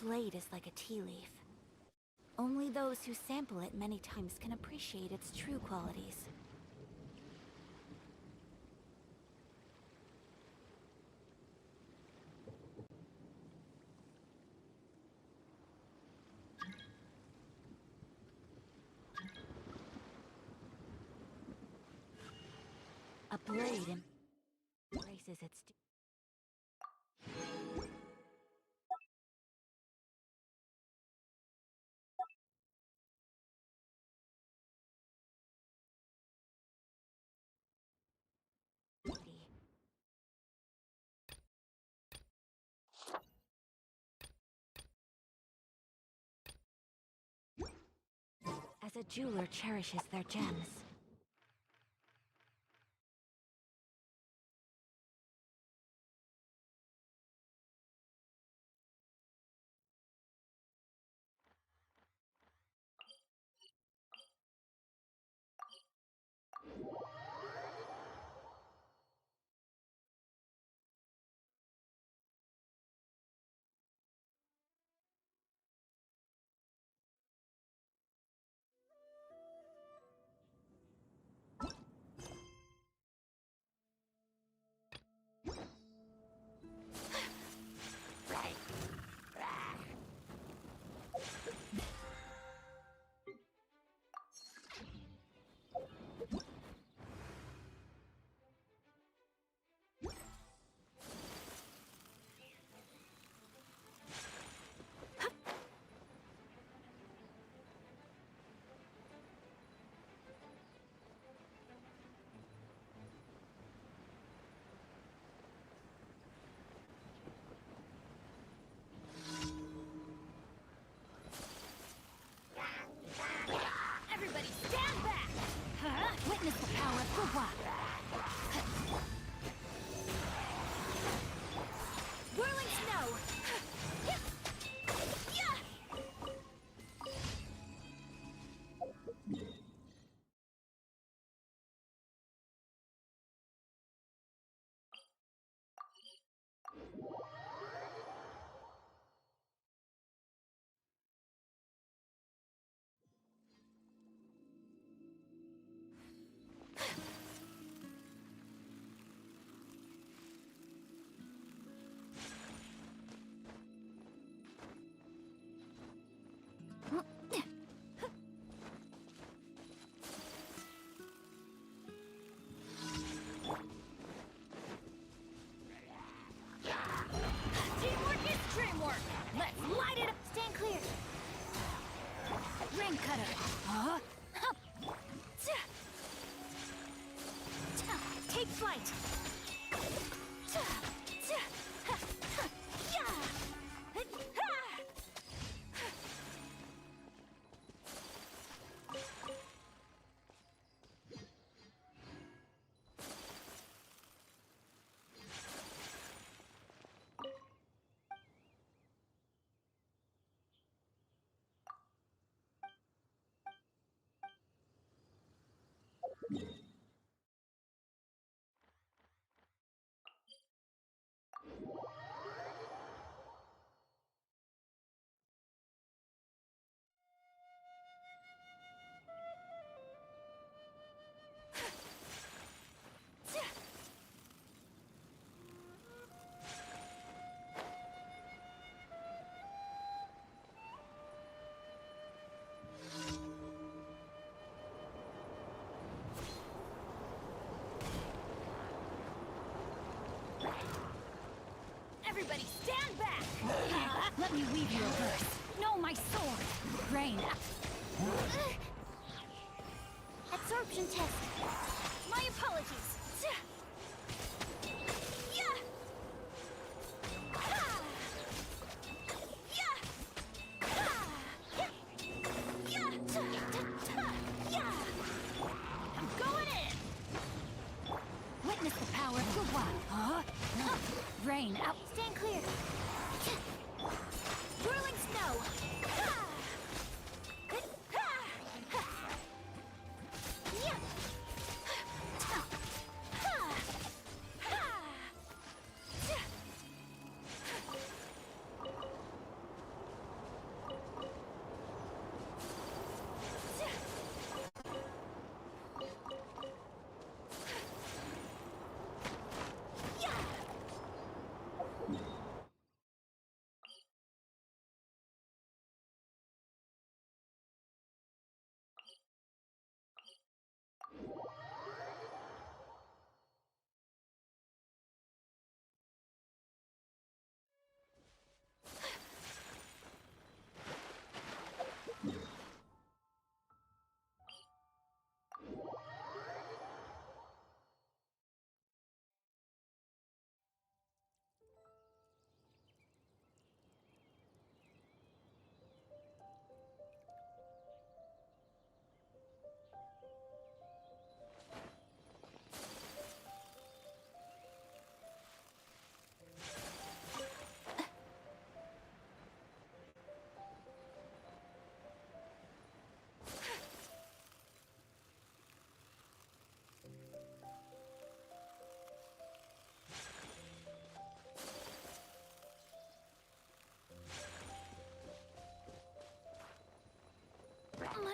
blade is like a tea leaf. Only those who sample it many times can appreciate its true qualities. A blade embraces its duty. As a jeweler cherishes their gems. Everybody stand back! Witness the power of Gua. Whirling snow! Dreamwork! Let's light it up! Stand clear! Ring cutter! Take flight! Everybody stand back! Let me weave you a verse. Know my sword. Rain. Absorption test. My apologies. I'm going in. Witness the power of Gua. Rain out. Stand clear. Whirling snow.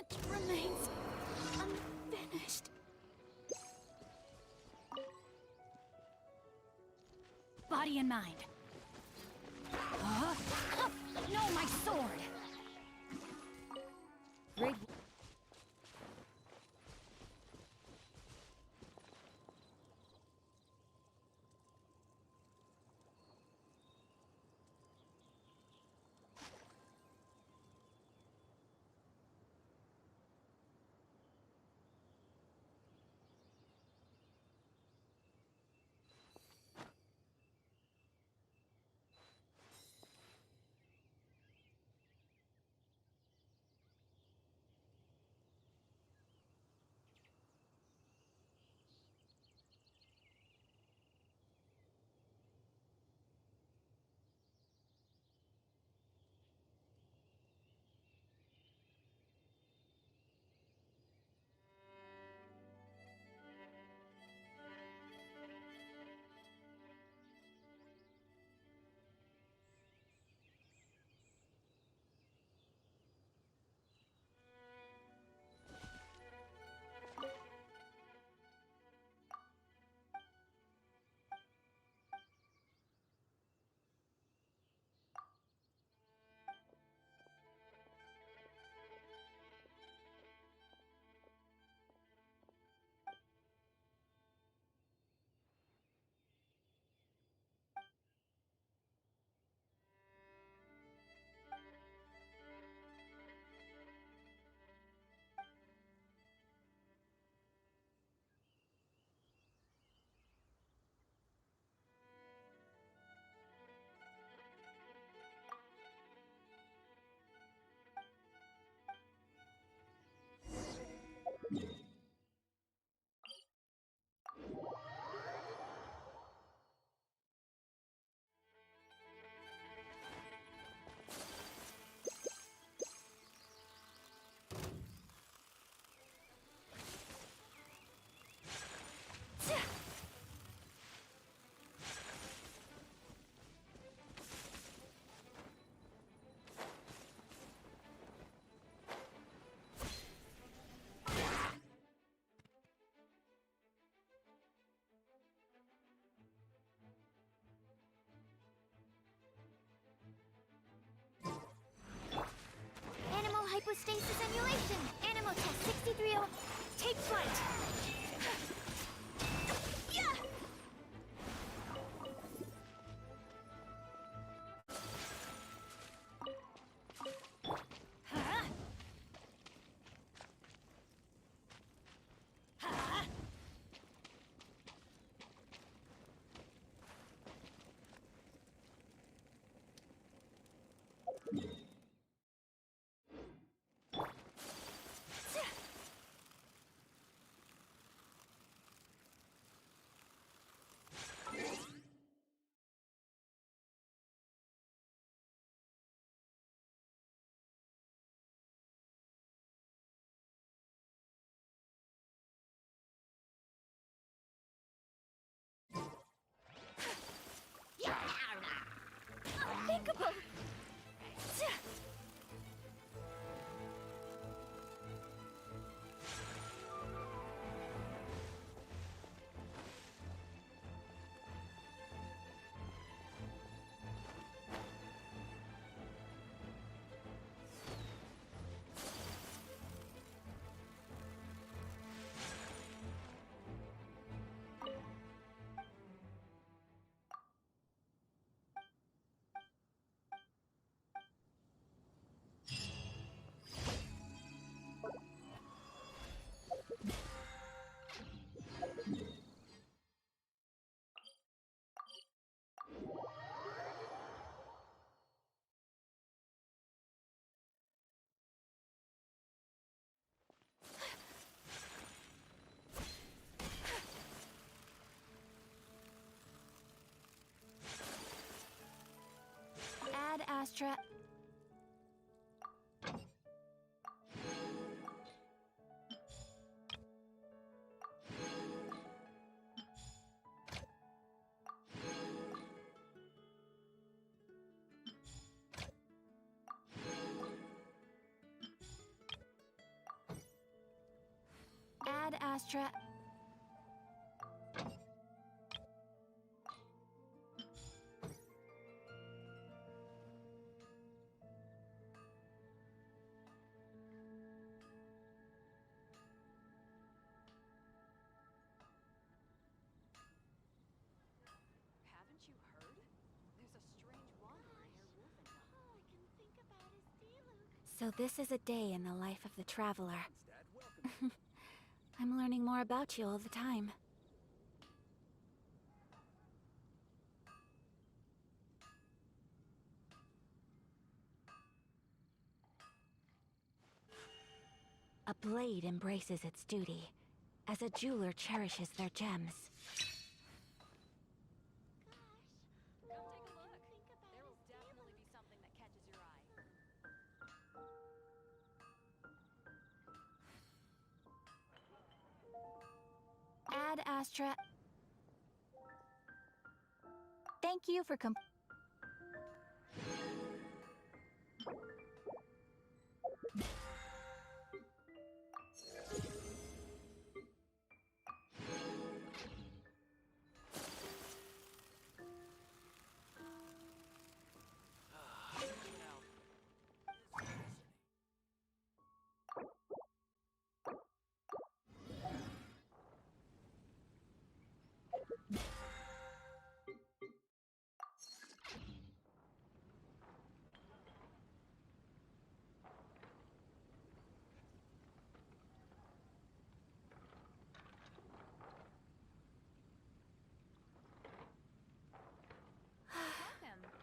much remains unfinished. Body and mind. Huh? No, my sword! Great. Hypostasis emulation. Animal test 63. Take flight. Yeah. Unthinkable! Ad Astra. Astra. Haven't you heard? There's a strange wanderer near Wolfenbach. All I can think about is Diluc. So this is a day in the life of the traveler. Dad, welcome. I'm learning more about you all the time. A blade embraces its duty, as a jeweler cherishes their gems. Gosh, Come all take a I look. can think about There will is definitely Diluc. be something that catches your eye. Ad Astra. Thank you for Welcome.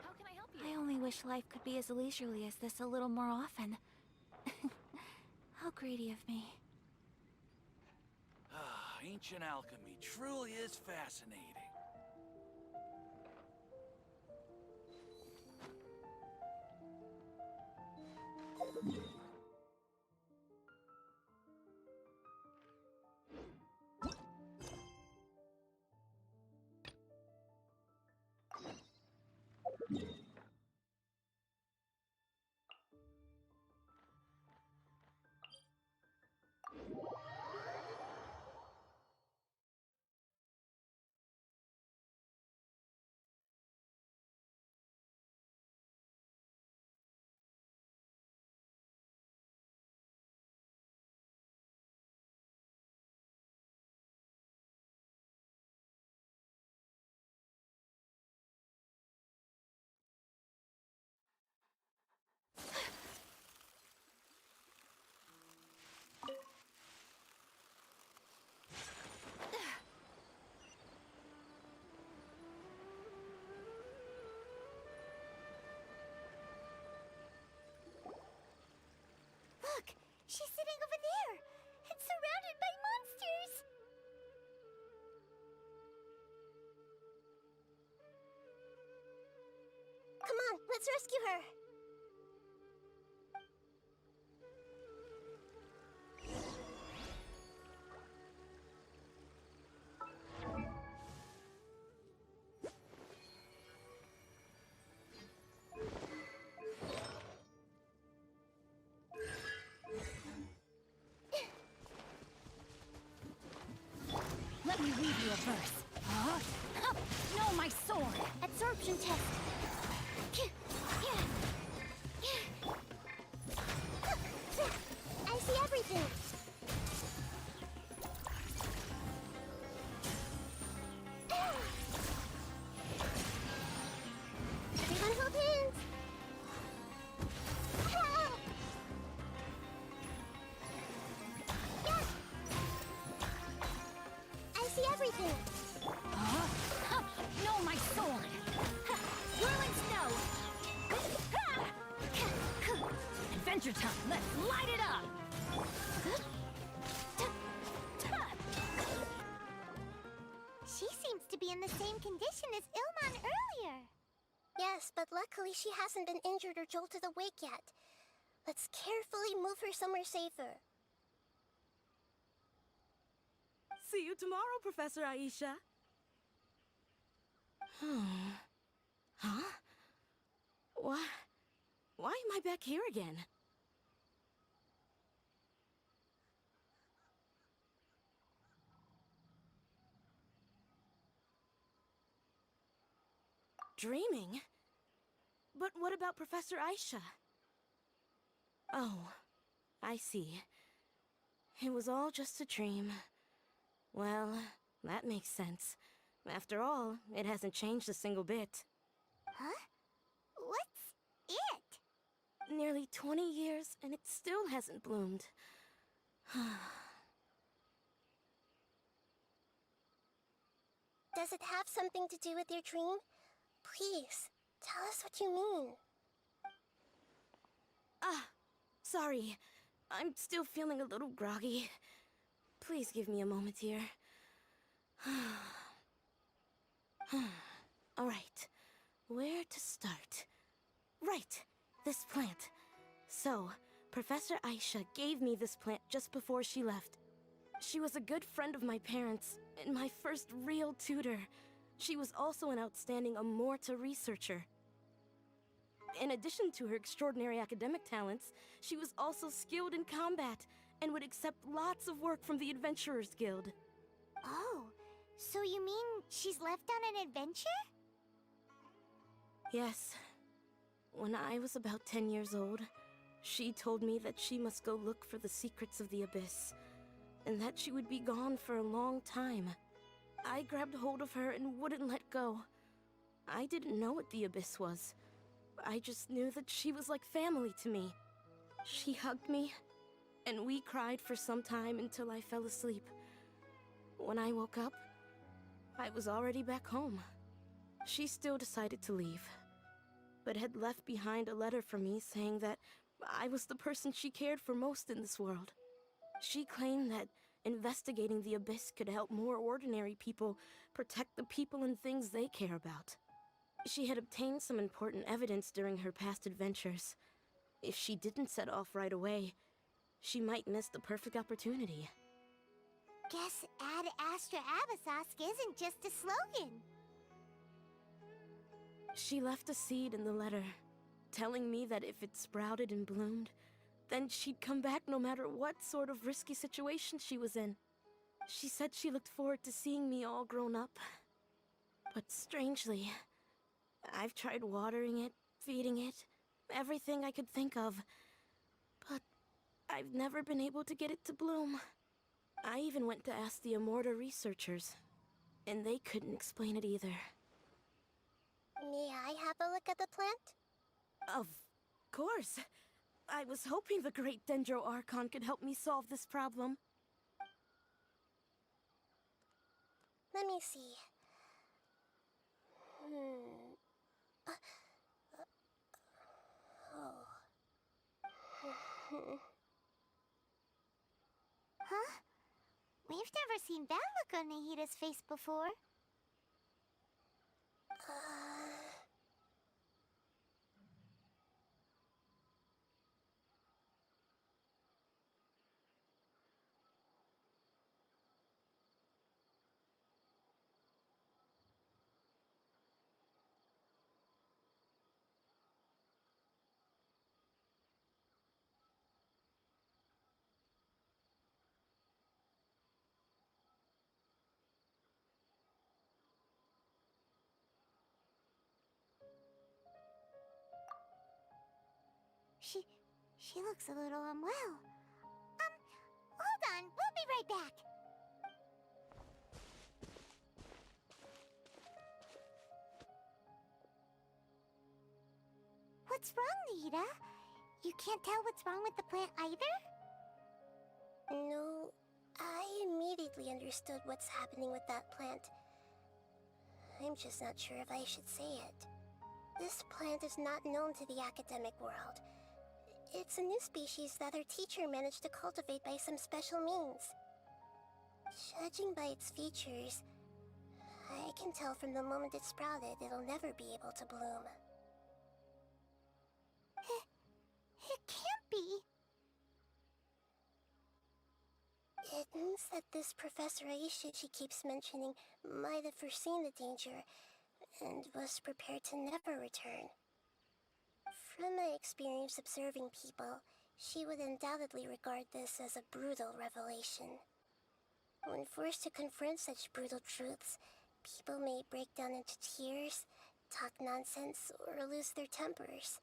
How can I help you? I only wish life could be as leisurely as this a little more often. How greedy of me. Ancient alchemy truly is fascinating. Look, she's sitting over there and surrounded by monsters. Come on, let's rescue her. Let me read you a verse. Huh? No, my sword! Absorption test. I see everything. Everyone hold hands. Yeah. I see everything. Huh? No, my sword! Whirling snow. Adventure time! Let's light it up! She seems to be in the same condition as Ilman earlier. Yes, but luckily she hasn't been injured or jolted awake yet. Let's carefully move her somewhere safer. See you tomorrow, Professor Aisha. Huh? Why am I back here again? dreaming? But what about Professor Aisha? Oh, I see. It was all just a dream. Well, that makes sense. After all, it hasn't changed a single bit. Huh? What's it? Nearly 20 years, and it still hasn't bloomed. Does it have something to do with your dream? Please, tell us what you mean. Sorry. I'm still feeling a little groggy. Please give me a moment here. Alright, where to start? Right, this plant. So, Professor Aisha gave me this plant just before she left. She was a good friend of my parents, and my first real tutor. She was also an outstanding Amorta researcher. In addition to her extraordinary academic talents, she was also skilled in combat, and would accept lots of work from the Adventurers Guild. Oh, so you mean she's left on an adventure? Yes. When I was about 10 years old, she told me that she must go look for the secrets of the Abyss, and that she would be gone for a long time. I grabbed hold of her and wouldn't let go. I didn't know what the Abyss was. I just knew that she was like family to me. She hugged me, and we cried for some time until I fell asleep. When I woke up, I was already back home. She still decided to leave, but had left behind a letter for me saying that I was the person she cared for most in this world. She claimed that investigating the Abyss could help more ordinary people protect the people and things they care about. She had obtained some important evidence during her past adventures. If she didn't set off right away, she might miss the perfect opportunity. Guess Ad Astra Abyssosque isn't just a slogan. She left a seed in the letter, telling me that if it sprouted and bloomed, then she'd come back no matter what sort of risky situation she was in. She said she looked forward to seeing me all grown up. But strangely, I've tried watering it, feeding it, everything I could think of. But I've never been able to get it to bloom. I even went to ask the Amorta researchers, and they couldn't explain it either. May I have a look at the plant? Of course. I was hoping the great Dendro Archon could help me solve this problem. Let me see. Huh? We've never seen that look on Nahida's face before. She looks a little unwell. Hold on, we'll be right back. What's wrong, Nahida? You can't tell what's wrong with the plant either? No, I immediately understood what's happening with that plant. I'm just not sure if I should say it. This plant is not known to the academic world. It's a new species that our teacher managed to cultivate by some special means. Judging by its features, I can tell from the moment it sprouted it'll never be able to bloom. It can't be. It means that this Professor Aisha she keeps mentioning might have foreseen the danger and was prepared to never return. From my experience observing people, she would undoubtedly regard this as a brutal revelation. When forced to confront such brutal truths, people may break down into tears, talk nonsense or lose their tempers.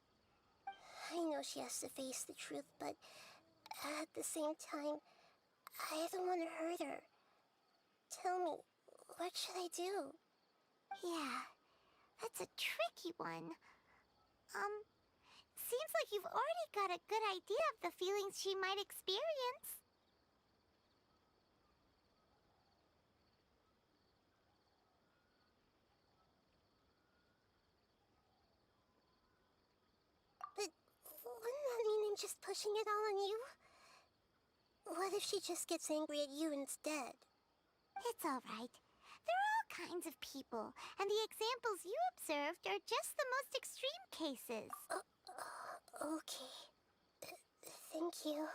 I know she has to face the truth, but at the same time, I don't want to hurt her. Tell me, what should I do? Yeah, that's a tricky one. Seems like you've already got a good idea of the feelings she might experience. But wouldn't that mean I'm just pushing it all on you? What if she just gets angry at you instead? It's alright. There are all kinds of people, and the examples you observed are just the most extreme cases. Okay. Thank you.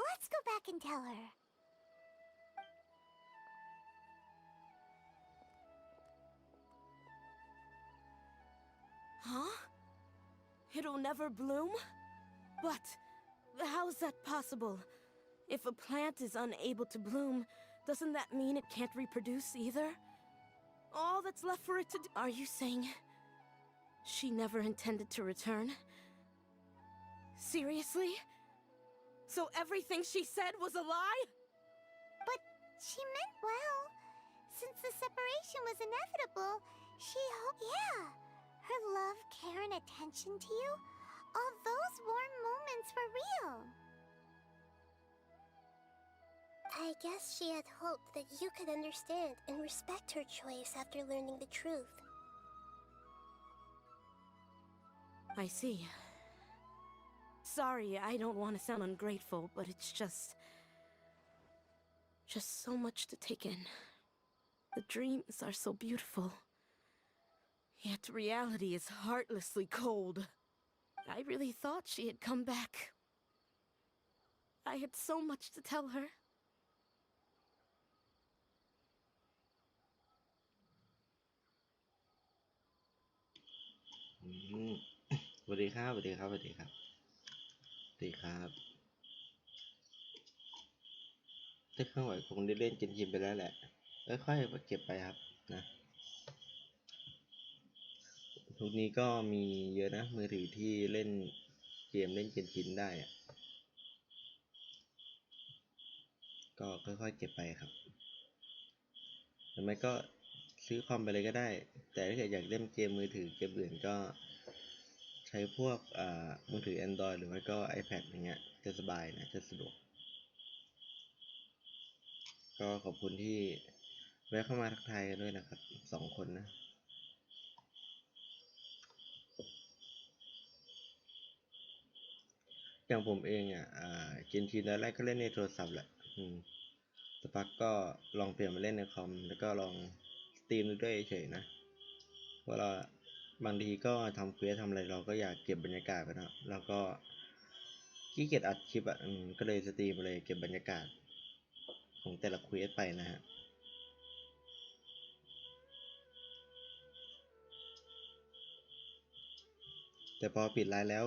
Let's go back and tell her. Huh? It'll never bloom? But how's that possible? If a plant is unable to bloom, doesn't that mean it can't reproduce either? All that's left for it to do— Are you saying she never intended to return? Seriously? So everything she said was a lie? But she meant well. Since the separation was inevitable, she hoped— Yeah. Her love, care, and attention to you, all those warm moments were real. I guess she had hoped that you could understand and respect her choice after learning the truth. I see. Sorry, I don't want to sound ungrateful, but it's just so much to take in. The dreams are so beautiful. Yet reality is heartlessly cold. I really thought she had come back. I had so much to tell her. อืมสวัสดีครับสวัสดีครับสวัสดีครับสวัสดีครับถ้าเครื่องไหวคงได้เล่นเกมยิมไปแล้วแหละค่อยๆเก็บไปครับนะทุกนี้ก็มีเยอะนะมือถือที่เล่นเกมเล่นเกมยิมได้อะก็ค่อยๆเก็บไปครับหรือไม่ก็ซื้อคอมไปเลยก็ได้แต่ถ้าเกิดอยากเล่นเกมมือถือเกมอื่นก็ใช้พวกมือถือ Android หรือไม่ก็ iPad อย่างเงี้ยจะสบายนะจะสะดวกก็ขอบคุณที่แวะเข้ามาทักทายกันด้วยนะครับ2 คนนะอย่างผมเองเกมทีแรกก็เล่นในโทรศัพท์แหละสักพักก็ลองเปลี่ยนมาเล่นในคอมแล้วก็ลองสตรีมด้วยเฉยนะเพราะเราบางทีก็ทำเควสทำอะไรเราก็อยากเก็บบรรยากาศไปนะแล้วก็ขี้เกียจอัดคลิปก็เลยสตรีมเลยเก็บบรรยากาศของแต่ละเควสไปนะฮะแต่พอปิดไลน์แล้ว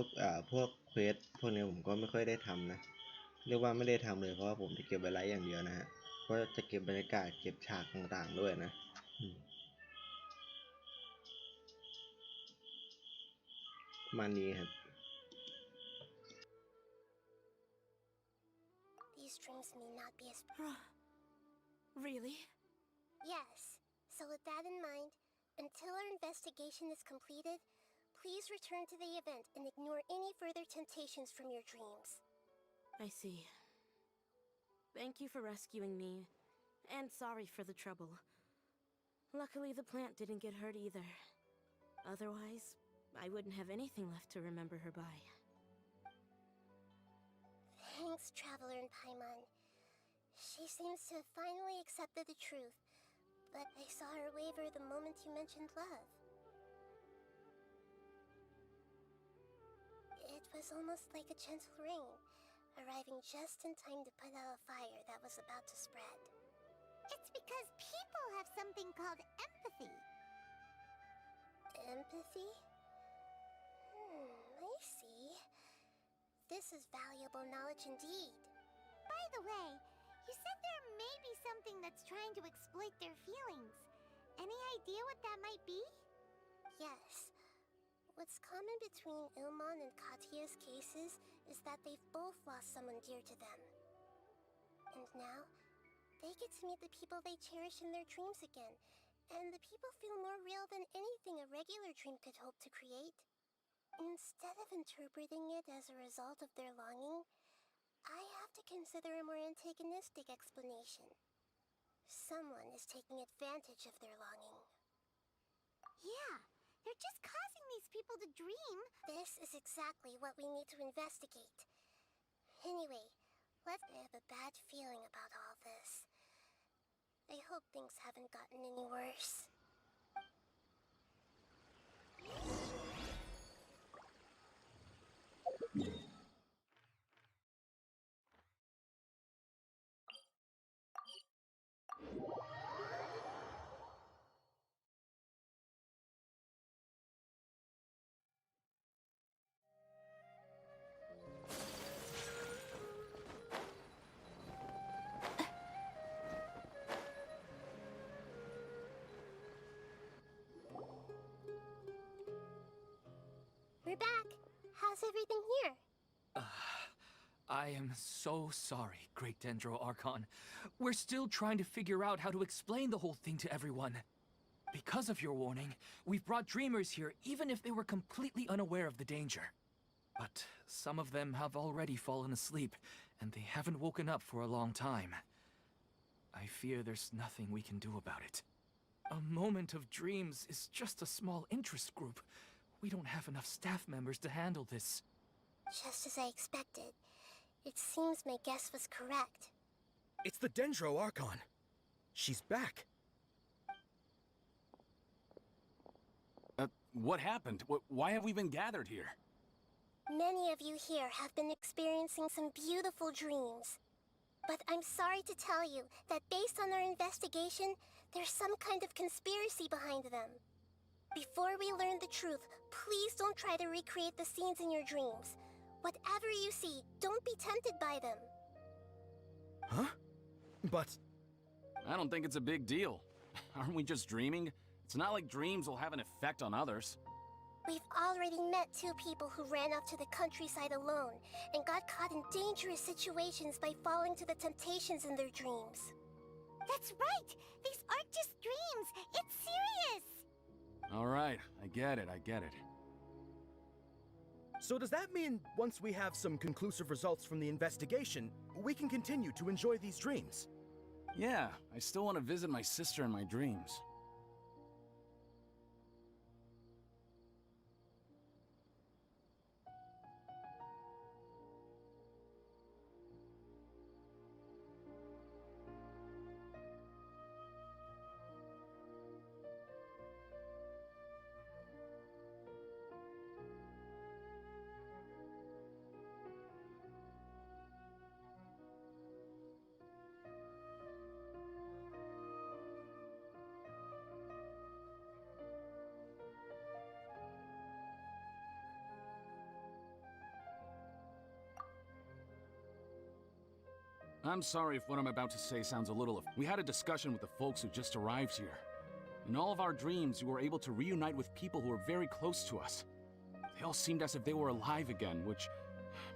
พวกเควสพวกนี้ผมก็ไม่ค่อยได้ทำนะเรียกว่าไม่ได้ทำเลยเพราะว่าผมจะเก็บไว้ไลฟ์อย่างเดียวนะฮะเพราะจะเก็บบรรยากาศเก็บฉากต่างๆด้วยนะประมาณนี้ครับ These dreams may not be as... Really? Yes. So with that in mind, until our investigation is completed, please return to the event and ignore any further temptations from your dreams. I see. Thank you for rescuing me, and sorry for the trouble. Luckily, the plant didn't get hurt either. Otherwise, I wouldn't have anything left to remember her by. Thanks, Traveler and Paimon. She seems to have finally accepted the truth, but I saw her waver the moment you mentioned love. It was almost like a gentle rain, arriving just in time to put out a fire that was about to spread. It's because people have something called empathy. Empathy? I see. This is valuable knowledge indeed. By the way, you said there may be something that's trying to exploit their feelings. Any idea what that might be? Yes. What's common between Ilman and Katya's cases is that they've both lost someone dear to them. And now, they get to meet the people they cherish in their dreams again, and the people feel more real than anything a regular dream could hope to create. Instead of interpreting it as a result of their longing, I have to consider a more antagonistic explanation. Someone is taking advantage of their longing. Yeah, they're just causing these people to dream. This is exactly what we need to investigate. Anyway, I have a bad feeling about all this. I hope things haven't gotten any worse. We're back. How's everything here? I am so sorry, Great Dendro Archon. We're still trying to figure out how to explain the whole thing to everyone. Because of your warning, we've brought dreamers here even if they were completely unaware of the danger. But some of them have already fallen asleep, and they haven't woken up for a long time. I fear there's nothing we can do about it. A moment of dreams is just a small interest group. We don't have enough staff members to handle this. Just as I expected. It seems my guess was correct. It's the Dendro Archon. She's back. What happened? Why have we been gathered here? Many of you here have been experiencing some beautiful dreams. But I'm sorry to tell you that based on our investigation, there's some kind of conspiracy behind them. Before we learn the truth, please don't try to recreate the scenes in your dreams. Whatever you see, don't be tempted by them. Huh? But... I don't think it's a big deal. Aren't we just dreaming? It's not like dreams will have an effect on others. We've already met 2 people who ran off to the countryside alone and got caught in dangerous situations by falling to the temptations in their dreams. That's right! These aren't just dreams! It's serious! All right, I get it. so does that mean once we have some conclusive results from the investigation, we can continue to enjoy these dreams? Yeah, I still want to visit my sister in my dreams. I'm sorry if what I'm about to say sounds a little... We had a discussion with the folks who just arrived here. In all of our dreams, we were able to reunite with people who were very close to us. They all seemed as if they were alive again, which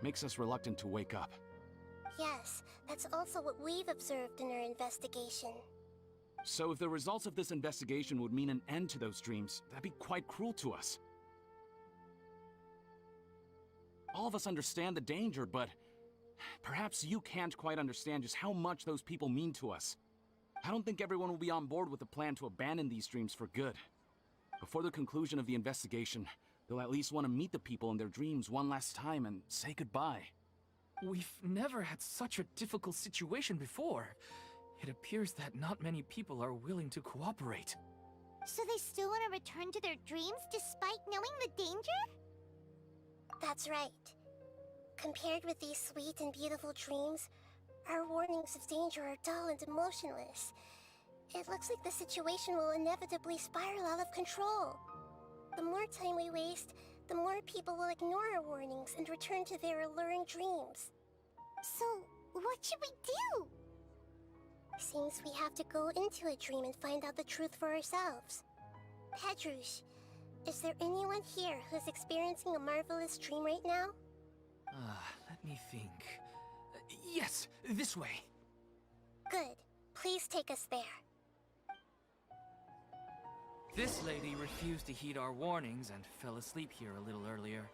makes us reluctant to wake up. Yes, that's also what we've observed in our investigation. So if the results of this investigation would mean an end to those dreams, that'd be quite cruel to us. All of us understand the danger, but perhaps you can't quite understand just how much those people mean to us. I don't think everyone will be on board with the plan to abandon these dreams for good. Before the conclusion of the investigation, they'll at least want to meet the people in their dreams one last time and say goodbye. We've never had such a difficult situation before. It appears that not many people are willing to cooperate. So they still want to return to their dreams despite knowing the danger? That's right. Compared with these sweet and beautiful dreams, our warnings of danger are dull and emotionless. It looks like the situation will inevitably spiral out of control. The more time we waste, the more people will ignore our warnings and return to their alluring dreams. So, what should we do? Seems we have to go into a dream and find out the truth for ourselves. Pedrush, Is there anyone here who's experiencing a marvelous dream right now? Let me think. Yes, this way. Good. Please take us there. This lady refused to heed our warnings and fell asleep here a little earlier.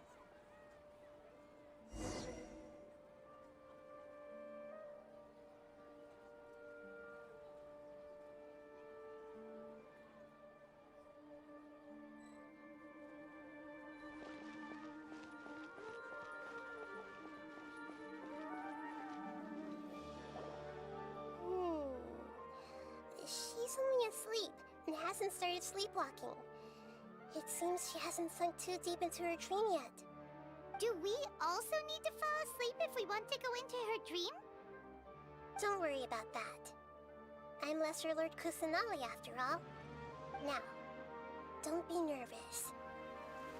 She's only asleep and hasn't started sleepwalking. It seems she hasn't sunk too deep into her dream yet. Do we also need to fall asleep if we want to go into her dream? Don't worry about that. I'm Lesser Lord Kusanali after all. Now, don't be nervous.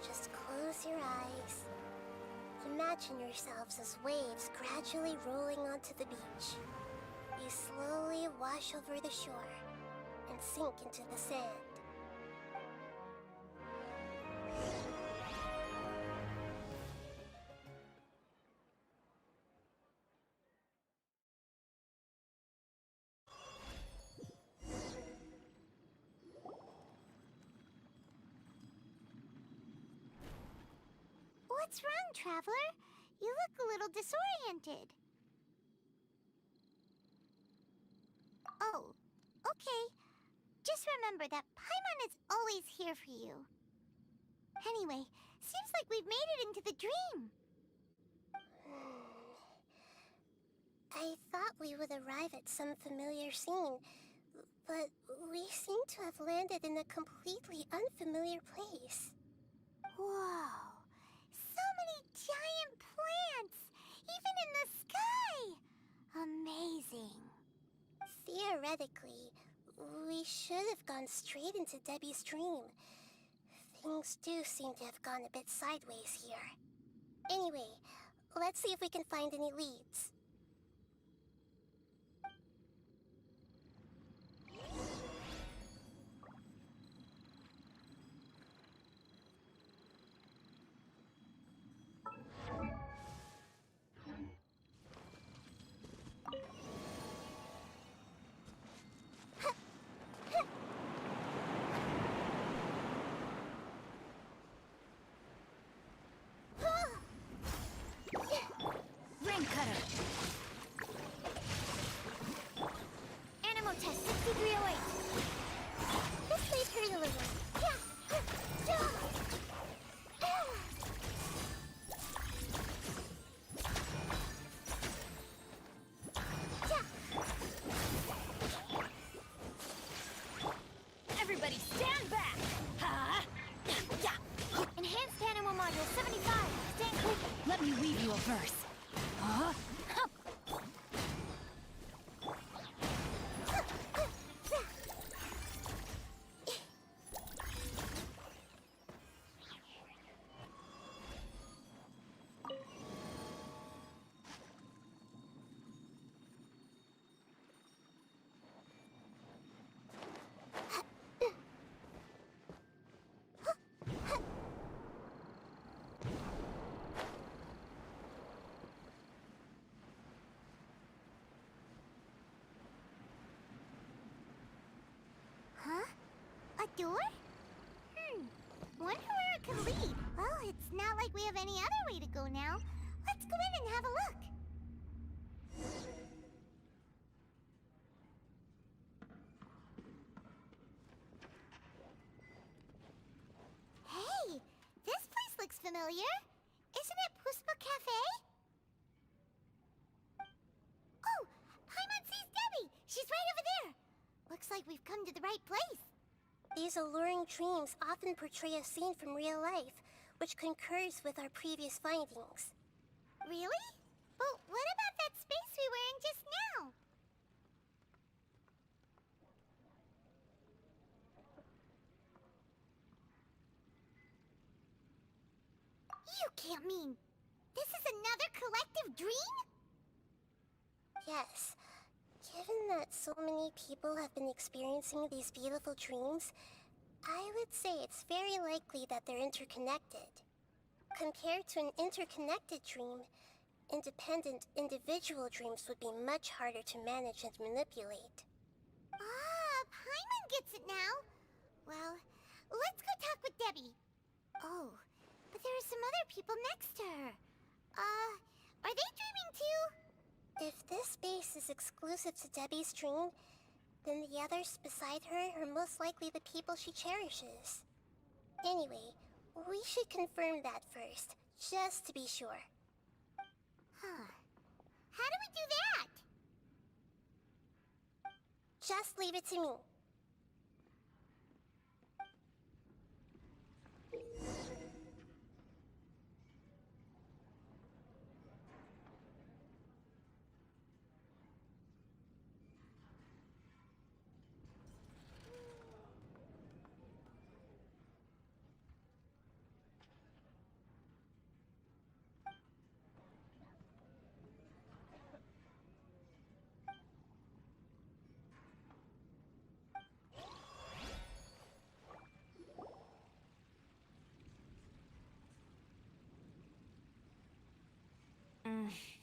Just close your eyes. Imagine yourselves as waves gradually rolling onto the beach. You slowly wash over the shore and sink into the sand. What's wrong, Traveler? You look a little disoriented. Oh, okay. Just remember that Paimon is always here for you. Anyway, seems like we've made it into the dream. I thought we would arrive at some familiar scene, but we seem to have landed in a completely unfamiliar place. Whoa! So many giant plants! Even in the sky! Amazing. Theoretically, we should have gone straight into Debbie's dream. Things do seem to have gone a bit sideways here. Anyway, let's see if we can find any leads. Ring cutter. Animal test 6308. This may hurt a little. Everybody stand back! Ha! Yeah. Enhanced animal module 75. Stand clear. Let me weave you a verse. Huh? Huh? A door? Wonder where it could lead. Well, it's not like we have any other way to go now. Let's go in and have a look. Hey, this place looks familiar. Isn't it Puspa Cafe? Oh, Paimon sees Debbie. She's right over there. Looks like we've come to the right place. These alluring dreams often portray a scene from real life, which concurs with our previous findings. Really? But what about that space we were in just now? You can't mean this is another collective dream? Yes. Given that so many people have been experiencing these beautiful dreams, I would say it's very likely that they're interconnected. Compared to an interconnected dream, independent individual dreams would be much harder to manage and manipulate. Ah, Paimon gets it now. Well, let's go talk with Debbie. Oh, but there are some other people next to her. Are they dreaming too? If this space is exclusive to Debbie's dream, then the others beside her are most likely the people she cherishes. Anyway, we should confirm that first, just to be sure. Huh. How do we do that? Just leave it to me.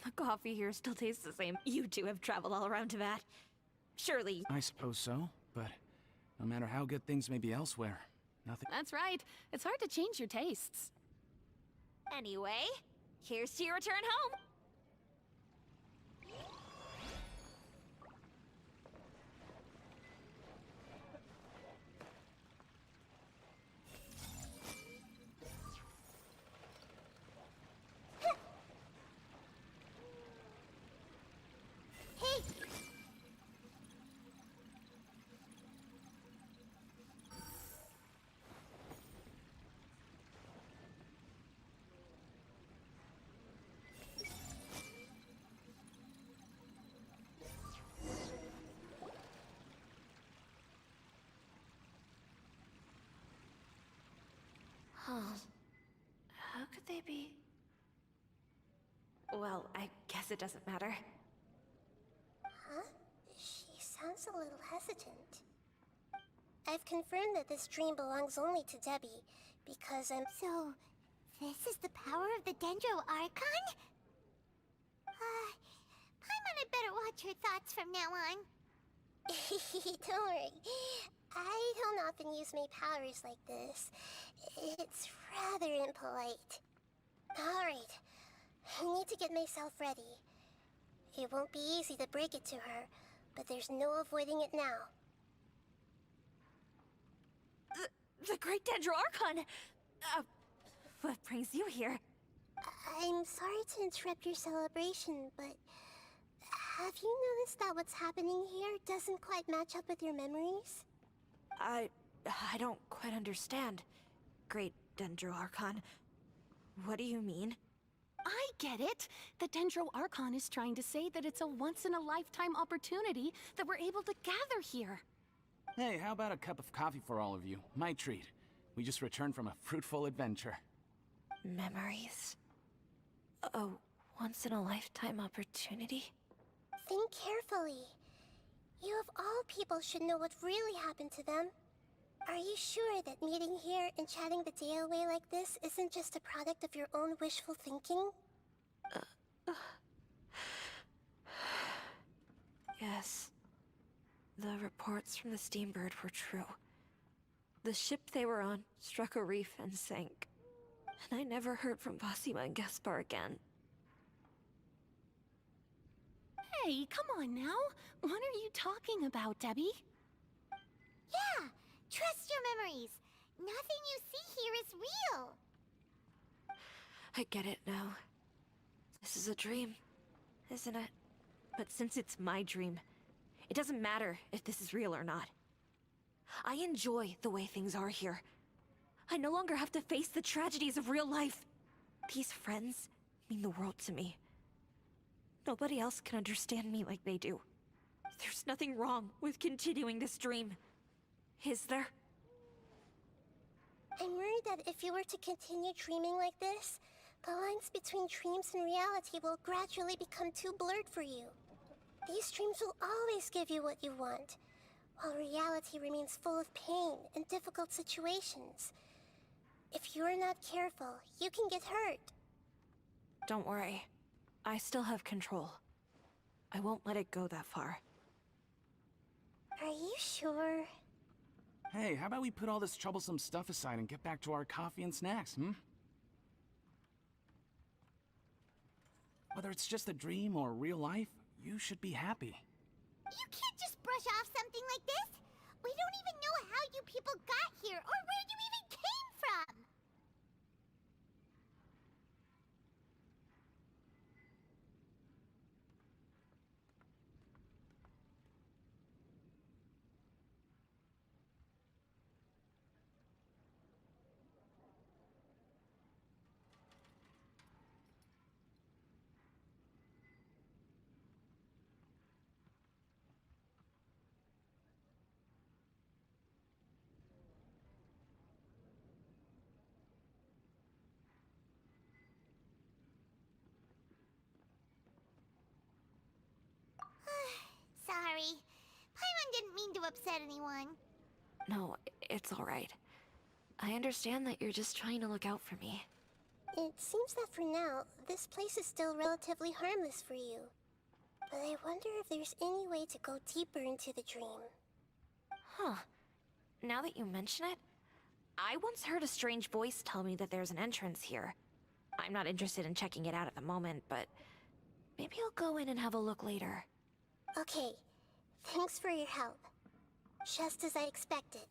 The coffee here still tastes the same. You two have traveled all around Tibet. Surely. I suppose so, but no matter how good things may be elsewhere, nothing. That's right. It's hard to change your tastes. Anyway, here's to your return home. How could they be? Well, I guess it doesn't matter. Huh? She sounds a little hesitant. I've confirmed that this dream belongs only to Debbie, because I'm... So, this is the power of the Dendro Archon? Paimon had better watch her thoughts from now on. Don't worry. I don't often use my powers like this. It's rather impolite. Alright, I need to get myself ready. It won't be easy to break it to her, but there's no avoiding it now. The Great Dendro Archon! What brings you here? I'm sorry to interrupt your celebration, but... have you noticed that what's happening here doesn't quite match up with your memories? I don't quite understand. Great Dendro Archon. What do you mean? I get it. The Dendro Archon is trying to say that it's a once-in-a-lifetime opportunity that we're able to gather here. Hey, how about a cup of coffee for all of you? My treat. We just returned from a fruitful adventure. Memories. A once-in-a-lifetime opportunity? Think carefully. You of all people should know what really happened to them. Are you sure that meeting here and chatting the day away like this isn't just a product of your own wishful thinking? Yes. The reports from the Steambird were true. The ship they were on struck a reef and sank. And I never heard from Basima and Gaspar again. Hey, come on now. What are you talking about, Debbie? Yeah, trust your memories. Nothing you see here is real. I get it now. This is a dream, isn't it? But since it's my dream, it doesn't matter if this is real or not. I enjoy the way things are here. I no longer have to face the tragedies of real life. These friends mean the world to me. Nobody else can understand me like they do. There's nothing wrong with continuing this dream. Is there? I'm worried that if you were to continue dreaming like this, the lines between dreams and reality will gradually become too blurred for you. These dreams will always give you what you want, while reality remains full of pain and difficult situations. If you're not careful, you can get hurt. Don't worry. I still have control. I won't let it go that far. Are you sure? Hey, how about we put all this troublesome stuff aside and get back to our coffee and snacks, hmm? Whether it's just a dream or real life, you should be happy. You can't just brush off something like this. We don't even know how you people got here or where you even came from. Sorry. Paimon didn't mean to upset anyone. No, it's all right. I understand that you're just trying to look out for me. It seems that for now, this place is still relatively harmless for you. But I wonder if there's any way to go deeper into the dream. Huh. Now that you mention it, I once heard a strange voice tell me that there's an entrance here. I'm not interested in checking it out at the moment, but maybe I'll go in and have a look later. Okay, thanks for your help. Just as I expected,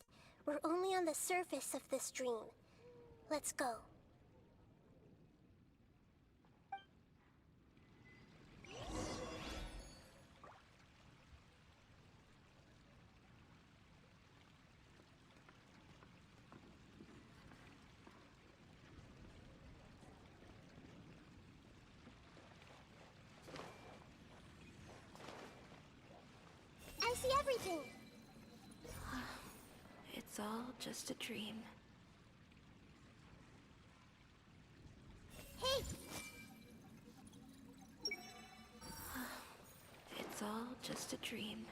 we're only on the surface of this dream. Let's go. I see everything. It's all just a dream. Hey! It's all just a dream.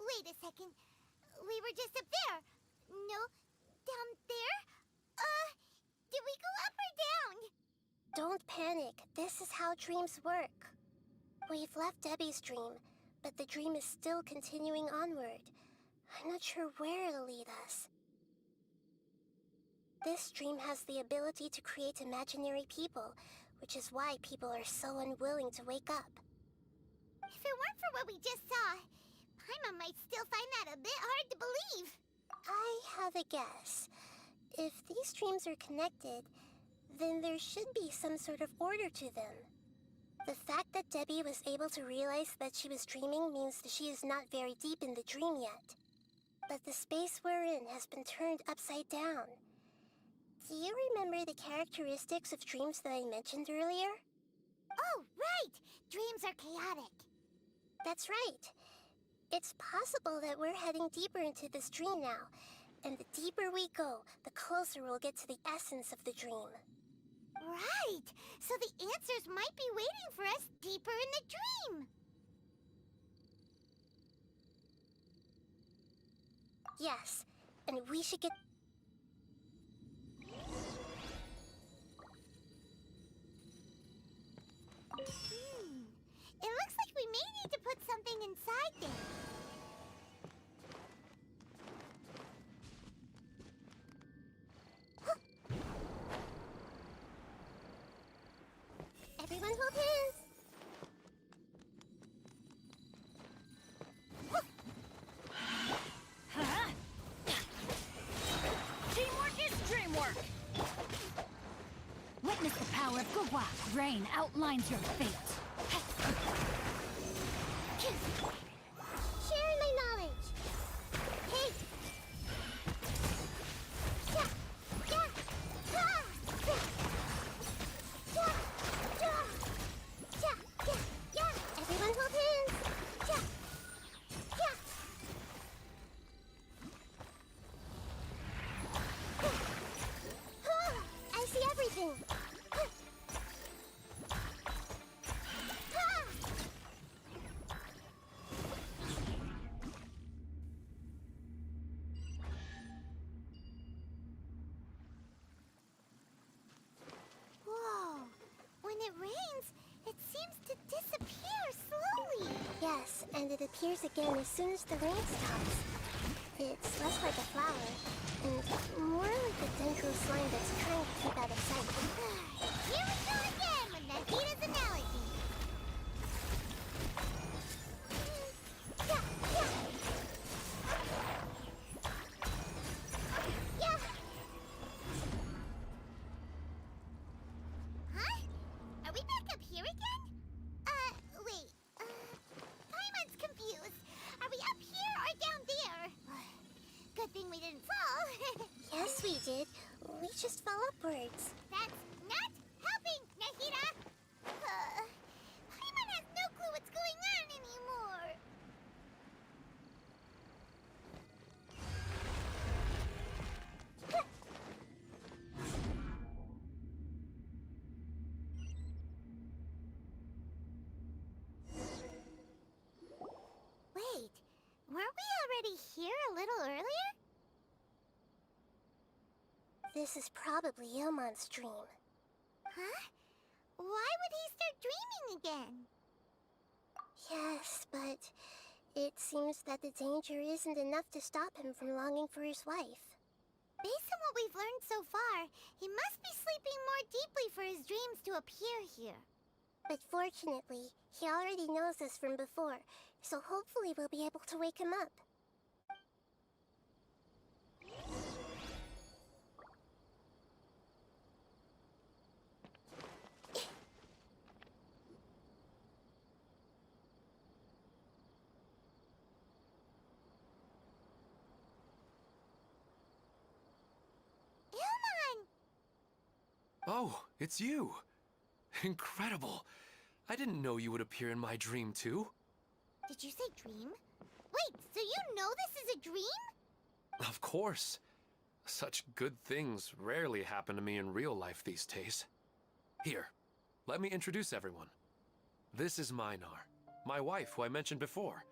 Wait a second. We were just up there. No, down there? Did we go up or down? Don't panic. This is how dreams work. We've left Debbie's dream, but the dream is still continuing onward. I'm not sure where it'll lead us. This dream has the ability to create imaginary people, which is why people are so unwilling to wake up. If it weren't for what we just saw, Paimon might still find that a bit hard to believe. I have a guess. If these dreams are connected, then there should be some sort of order to them. The fact that Debbie was able to realize that she was dreaming means that she is not very deep in the dream yet. But the space we're in has been turned upside down. Do you remember the characteristics of dreams that I mentioned earlier? Oh, right! Dreams are chaotic. That's right. It's possible that we're heading deeper into this dream now, and the deeper we go, the closer we'll get to the essence of the dream. Right! So the answers might be waiting for us deeper in the dream! Yes, and we should get... It looks like we may need to put something inside there. Everyone hold hands! Teamwork is dreamwork! Witness the power of Gugwa. Rain outlines your fate. Sharing my knowledge! Hey! Yeah! Yeah! Ah! Yeah! Yeah! Yeah! Yeah! Yeah! Yeah! Everyone hold hands! Yeah! Yeah! and it appears again as soon as the rain stops. It's less like a flower, and more like a dendro slime that's trying to keep out of sight. Here we go again with Nahita's analogy. Yeah. Huh? Are we back up here again? Wait. Paimon's confused. Are we up here or down there? Good thing we didn't fall. Yes, we did. We just fell upwards. That's not helping, Nahita! Paimon has no clue what's going on anymore. Wait, weren't we already here a little earlier? This is probably Ilmon's dream. Huh? Why would he start dreaming again? Yes, but it seems that the danger isn't enough to stop him from longing for his wife. Based on what we've learned so far, he must be sleeping more deeply for his dreams to appear here. But fortunately, he already knows us from before, so hopefully we'll be able to wake him up. Oh, it's you! Incredible! I didn't know you would appear in my dream, too. Did you say dream? Wait, so you know this is a dream? Of course. Such good things rarely happen to me in real life these days. Here, let me introduce everyone. This is Minar, my wife who I mentioned before.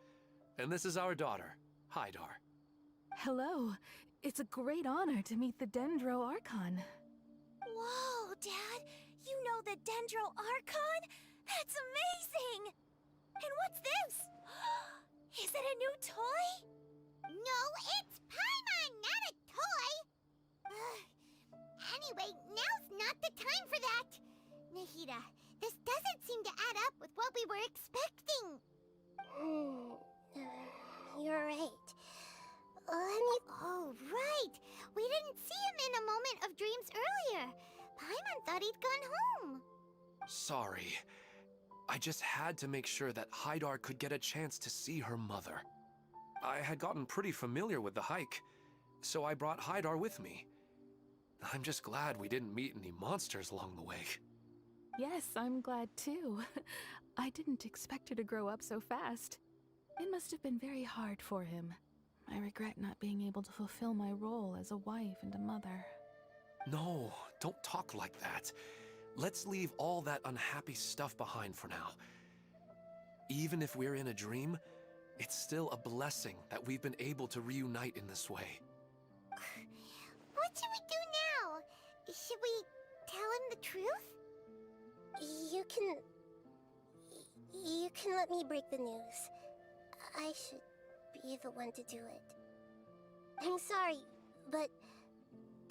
And this is our daughter, Hydar. Hello. It's a great honor to meet the Dendro Archon. Whoa, Dad! You know the Dendro Archon? That's amazing! And what's this? Is it a new toy? No, it's Paimon, not a toy! Anyway, now's not the time for that! Nahita, this doesn't seem to add up with what we were expecting. You're right. Let me... Oh, right! We didn't see him in a moment of dreams earlier. Paimon thought he'd gone home. Sorry. I just had to make sure that Hydar could get a chance to see her mother. I had gotten pretty familiar with the hike, so I brought Hydar with me. I'm just glad we didn't meet any monsters along the way. Yes, I'm glad too. I didn't expect her to grow up so fast. It must have been very hard for him. I regret not being able to fulfill my role as a wife and a mother. No, don't talk like that. Let's leave all that unhappy stuff behind for now. Even if we're in a dream, it's still a blessing that we've been able to reunite in this way. What should we do now? Should we tell him the truth? You can let me break the news. I should be the one to do it. I'm sorry, but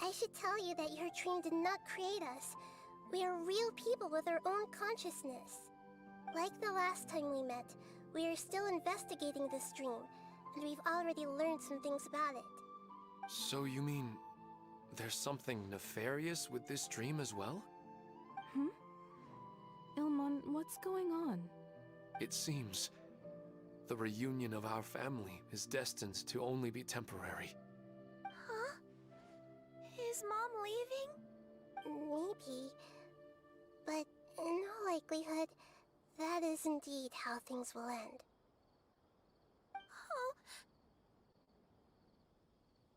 I should tell you that your dream did not create us. We are real people with our own consciousness. Like the last time we met, we are still investigating this dream, and we've already learned some things about it. So you mean there's something nefarious with this dream as well? Ilmon, what's going on? It seems the reunion of our family is destined to only be temporary. Huh? Is Mom leaving? Maybe. But in all likelihood, that is indeed how things will end. Oh.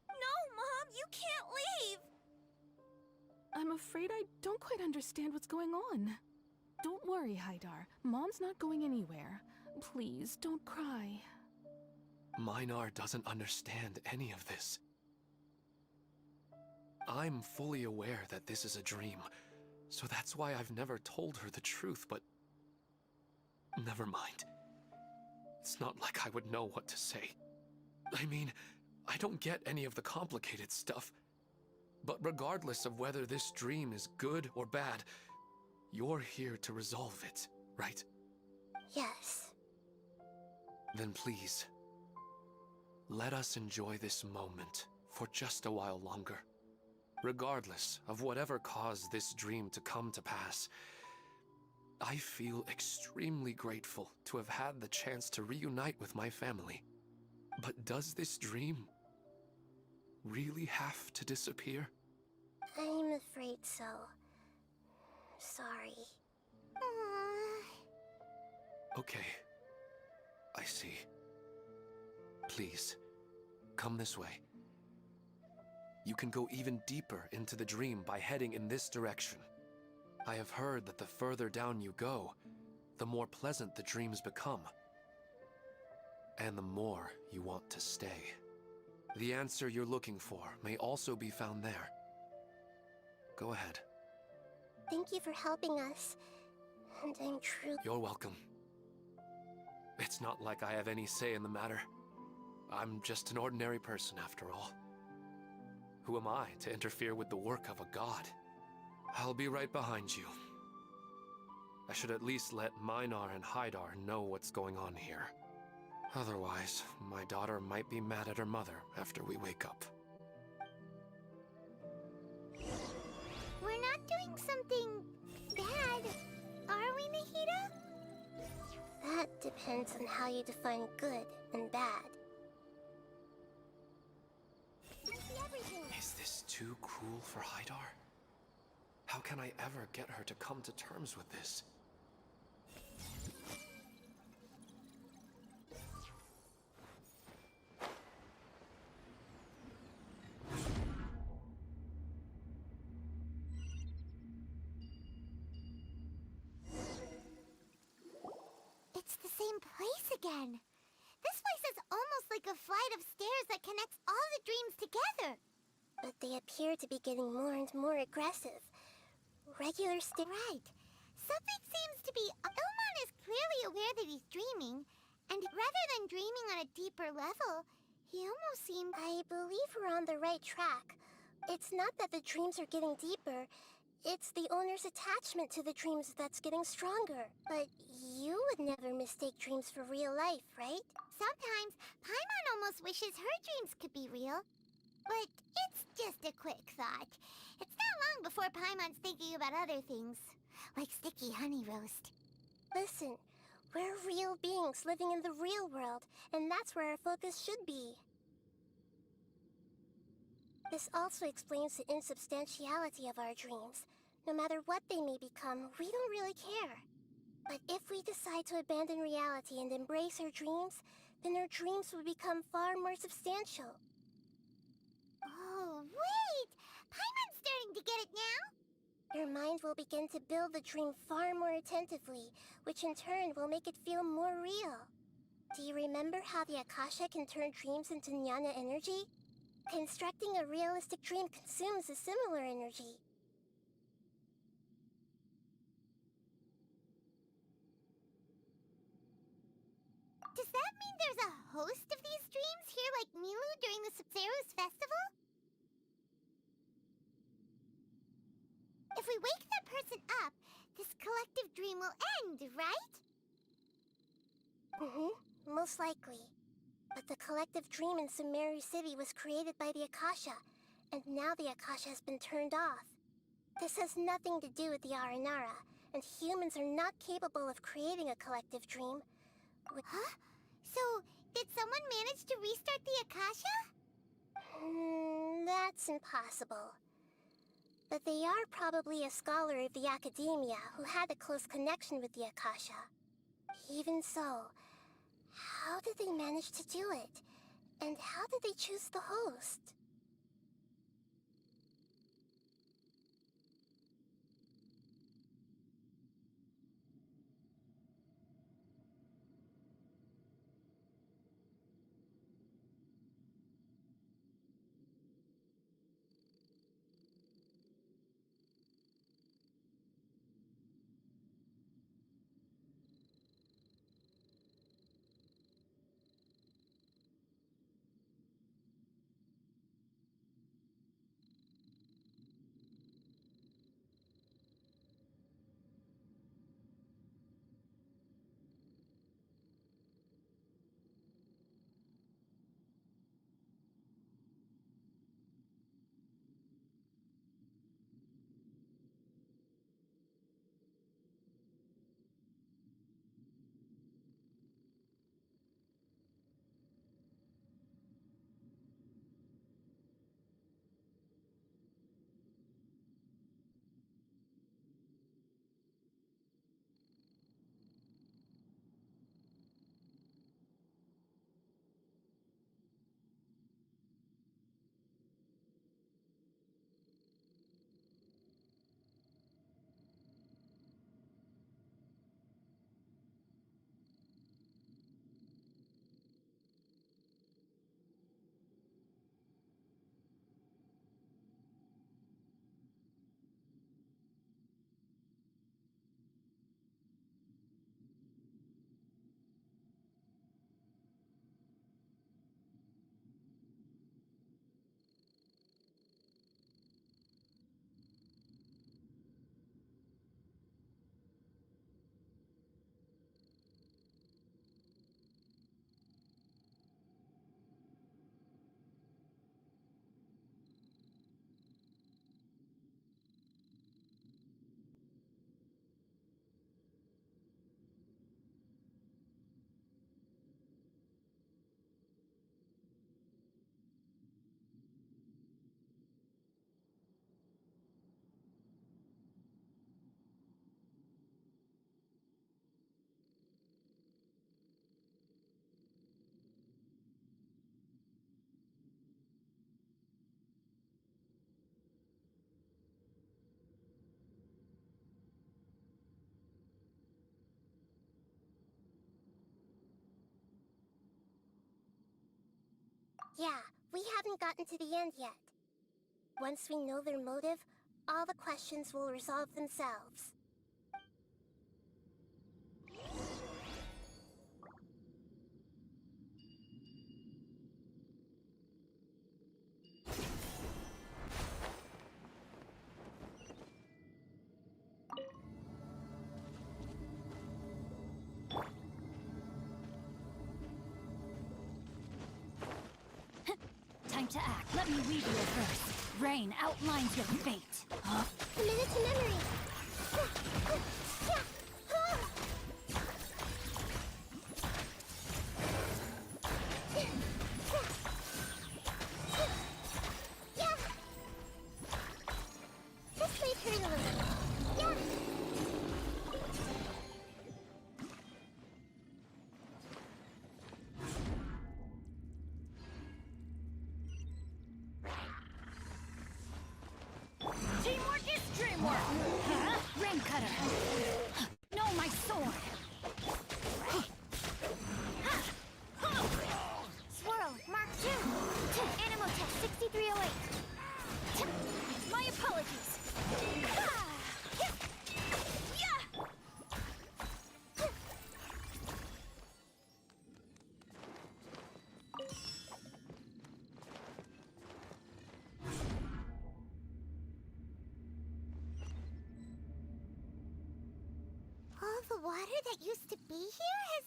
No, Mom, you can't leave! I'm afraid I don't quite understand what's going on. Don't worry, Hydar. Mom's not going anywhere. Please, don't cry. Minar doesn't understand any of this. I'm fully aware that this is a dream, so that's why I've never told her the truth, but... never mind. It's not like I would know what to say. I mean, I don't get any of the complicated stuff. But regardless of whether this dream is good or bad, you're here to resolve it, right? Yes. Then please, let us enjoy this moment for just a while longer. Regardless of whatever caused this dream to come to pass, I feel extremely grateful to have had the chance to reunite with my family. But does this dream really have to disappear? I'm afraid so. Sorry. Okay. I see. Please, come this way. You can go even deeper into the dream by heading in this direction. I have heard that the further down you go, the more pleasant the dreams become. And the more you want to stay. The answer you're looking for may also be found there. Go ahead. Thank you for helping us. And I'm truly... You're welcome. It's not like I have any say in the matter. I'm just an ordinary person after all. Who am I to interfere with the work of a god? I'll be right behind you. I should at least let Minar and Hydar know what's going on here. Otherwise, my daughter might be mad at her mother after we wake up. We're not doing something bad, are we, Nahida? That depends on how you define good and bad. I see everything. Is this too cruel for Hydar? How can I ever get her to come to terms with this? It's the same place again. This place is almost like a flight of stairs that connects all the dreams together. But they appear to be getting more and more aggressive. Regular Right. Something seems to be... Ilman is clearly aware that he's dreaming, and rather than dreaming on a deeper level, he almost seemed... I believe we're on the right track. It's not that the dreams are getting deeper. It's the owner's attachment to the dreams that's getting stronger. But you would never mistake dreams for real life, right? Sometimes, Paimon almost wishes her dreams could be real. But it's just a quick thought. It's not long before Paimon's thinking about other things, like sticky honey roast. Listen, we're real beings living in the real world, and that's where our focus should be. This also explains the insubstantiality of our dreams. No matter what they may become, we don't really care. But if we decide to abandon reality and embrace our dreams, then our dreams will become far more substantial. Oh, wait! Paimon's starting to get it now? Your mind will begin to build the dream far more attentively, which in turn will make it feel more real. Do you remember how the Akasha can turn dreams into jnana energy? Constructing a realistic dream consumes a similar energy. Does that mean there's a host of these dreams here like Milu during the Subzero's festival? If we wake that person up, this collective dream will end, right? Most likely. But the collective dream in Sumeru City was created by the Akasha, and now the Akasha has been turned off. This has nothing to do with the Aranara, and humans are not capable of creating a collective dream. Huh? So, did someone manage to restart the Akasha? That's impossible. But they are probably a scholar of the Academia who had a close connection with the Akasha. Even so, how did they manage to do it? And how did they choose the host? Yeah, we haven't gotten to the end yet. Once we know their motive, all the questions will resolve themselves. Time to act. Let me read your verse. Rain outlines your fate. Huh? Commit to memory. This might hurt a little. Yeah. Teamwork is dreamwork! Huh? Rain cutter! No, my sword! Swirl, Mark 2! Animal test 6308! My apologies! All the water that used to be here has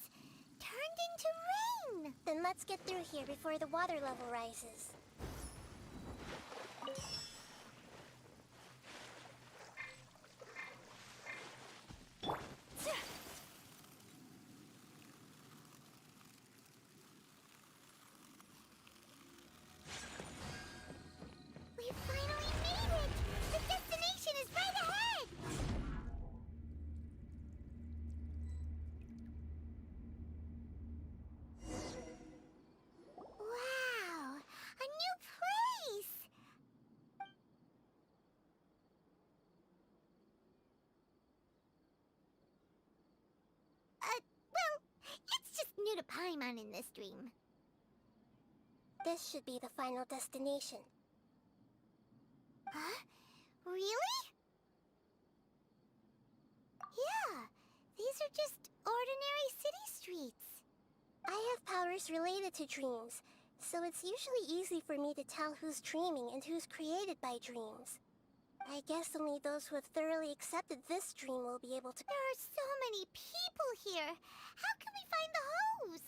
turned into rain. Then let's get through here before the water level rises. We finally made it! The destination is right ahead! Wow! A new place! Well, it's just new to Paimon in this dream. This should be the final destination. Huh? Really? Yeah, these are just ordinary city streets. I have powers related to dreams, so it's usually easy for me to tell who's dreaming and who's created by dreams. I guess only those who have thoroughly accepted this dream will be able to. There are so many people here. How can we find the host?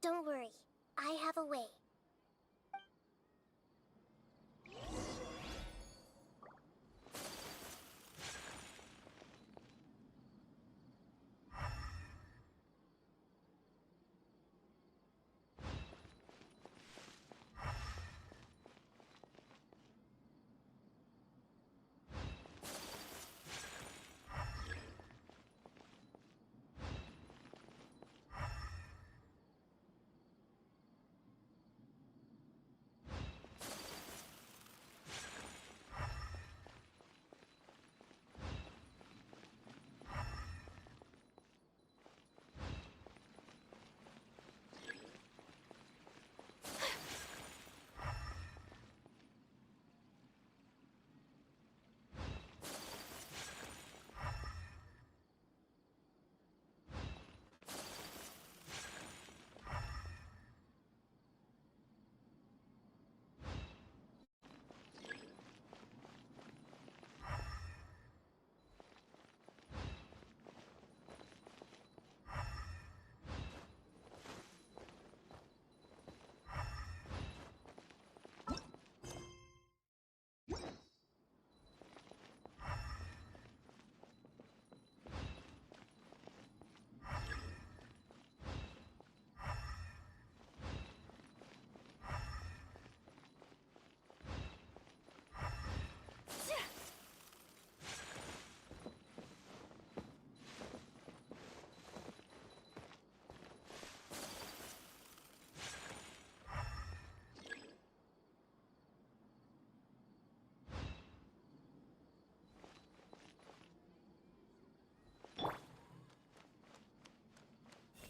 Don't worry, I have a way.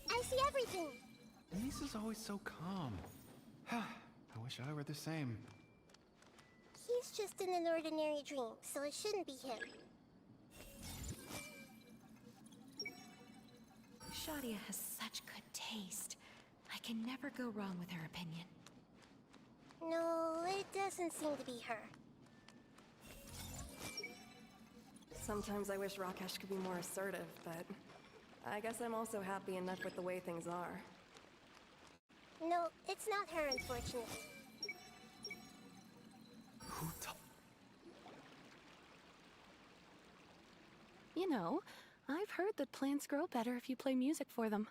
I see everything. Lisa's always so calm. I wish I were the same. He's just in an ordinary dream, so it shouldn't be him. Shadia has such good taste. I can never go wrong with her opinion. No, it doesn't seem to be her. Sometimes I wish Rakesh could be more assertive, but I guess I'm also happy enough with the way things are. No, it's not her, unfortunately. Who told? You know, I've heard that plants grow better if you play music for them.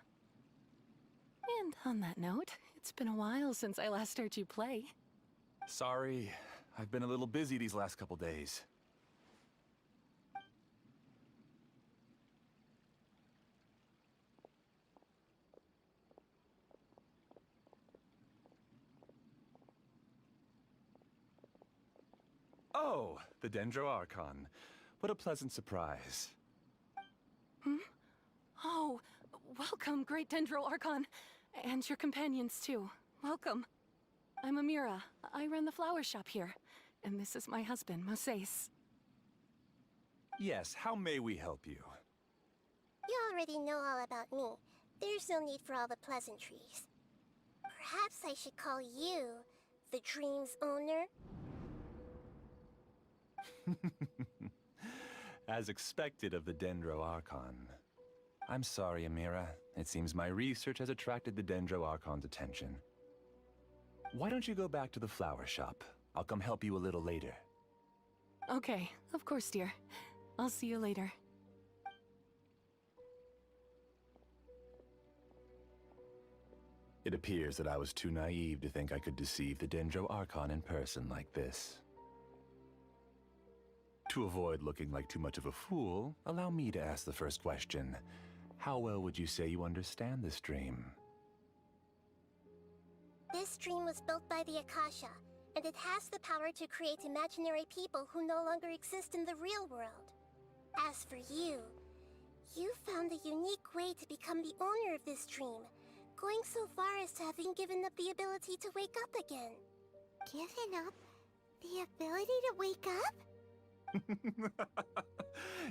And on that note, it's been a while since I last heard you play. Sorry, I've been a little busy these last couple days. Oh, the Dendro Archon. What a pleasant surprise. Oh, welcome, Great Dendro Archon. And your companions, too. Welcome. I'm Amira. I run the flower shop here. And this is my husband, Moses. Yes, how may we help you? You already know all about me. There's no need for all the pleasantries. Perhaps I should call you the dream's owner? As expected of the Dendro Archon. I'm sorry, Amira. It seems my research has attracted the Dendro Archon's attention. Why don't you go back to the flower shop? I'll come help you a little later. Okay, of course, dear. I'll see you later. It appears that I was too naive to think I could deceive the Dendro Archon in person like this. To avoid looking like too much of a fool, allow me to ask the first question. How well would you say you understand this dream? This dream was built by the Akasha, and it has the power to create imaginary people who no longer exist in the real world. As for you, you found a unique way to become the owner of this dream, going so far as to having given up the ability to wake up again. Given up the ability to wake up?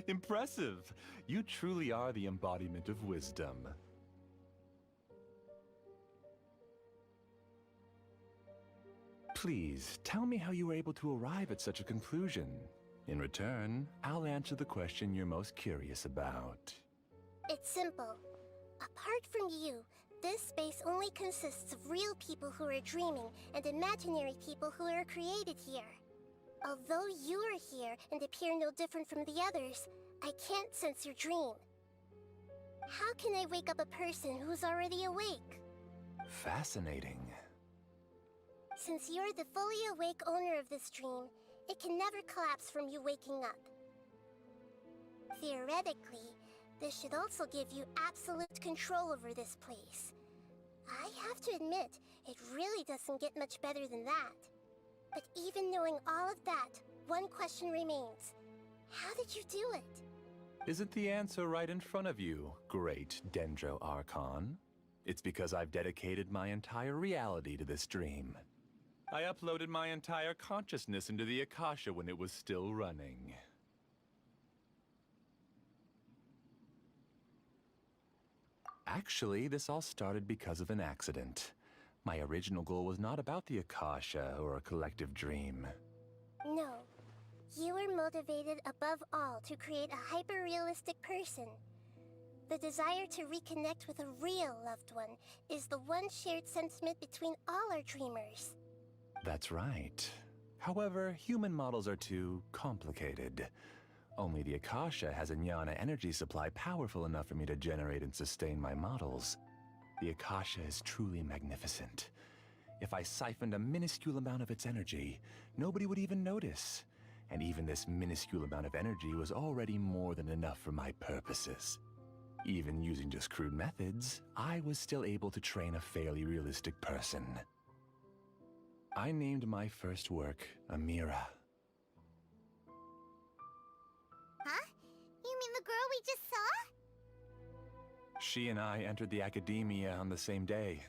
Impressive! You truly are the embodiment of wisdom. Please, tell me how you were able to arrive at such a conclusion. In return, I'll answer the question you're most curious about. It's simple. Apart from you, this space only consists of real people who are dreaming and imaginary people who are created here. Although you are here and appear no different from the others, I can't sense your dream. How can I wake up a person who's already awake? Fascinating. Since you're the fully awake owner of this dream, it can never collapse from you waking up. Theoretically, this should also give you absolute control over this place. I have to admit, it really doesn't get much better than that. But even knowing all of that, one question remains. How did you do it? Isn't the answer right in front of you, Great Dendro Archon? It's because I've dedicated my entire reality to this dream. I uploaded my entire consciousness into the Akasha when it was still running. Actually, this all started because of an accident. My original goal was not about the Akasha or a collective dream. No. You were motivated above all to create a hyper-realistic person. The desire to reconnect with a real loved one is the one shared sentiment between all our dreamers. That's right. However, human models are too complicated. Only the Akasha has a jnana energy supply powerful enough for me to generate and sustain my models. The Akasha is truly magnificent. If I siphoned a minuscule amount of its energy, nobody would even notice. And even this minuscule amount of energy was already more than enough for my purposes. Even using just crude methods, I was still able to train a fairly realistic person. I named my first work Amira. Huh? You mean the girl we just saw? She and I entered the academia on the same day,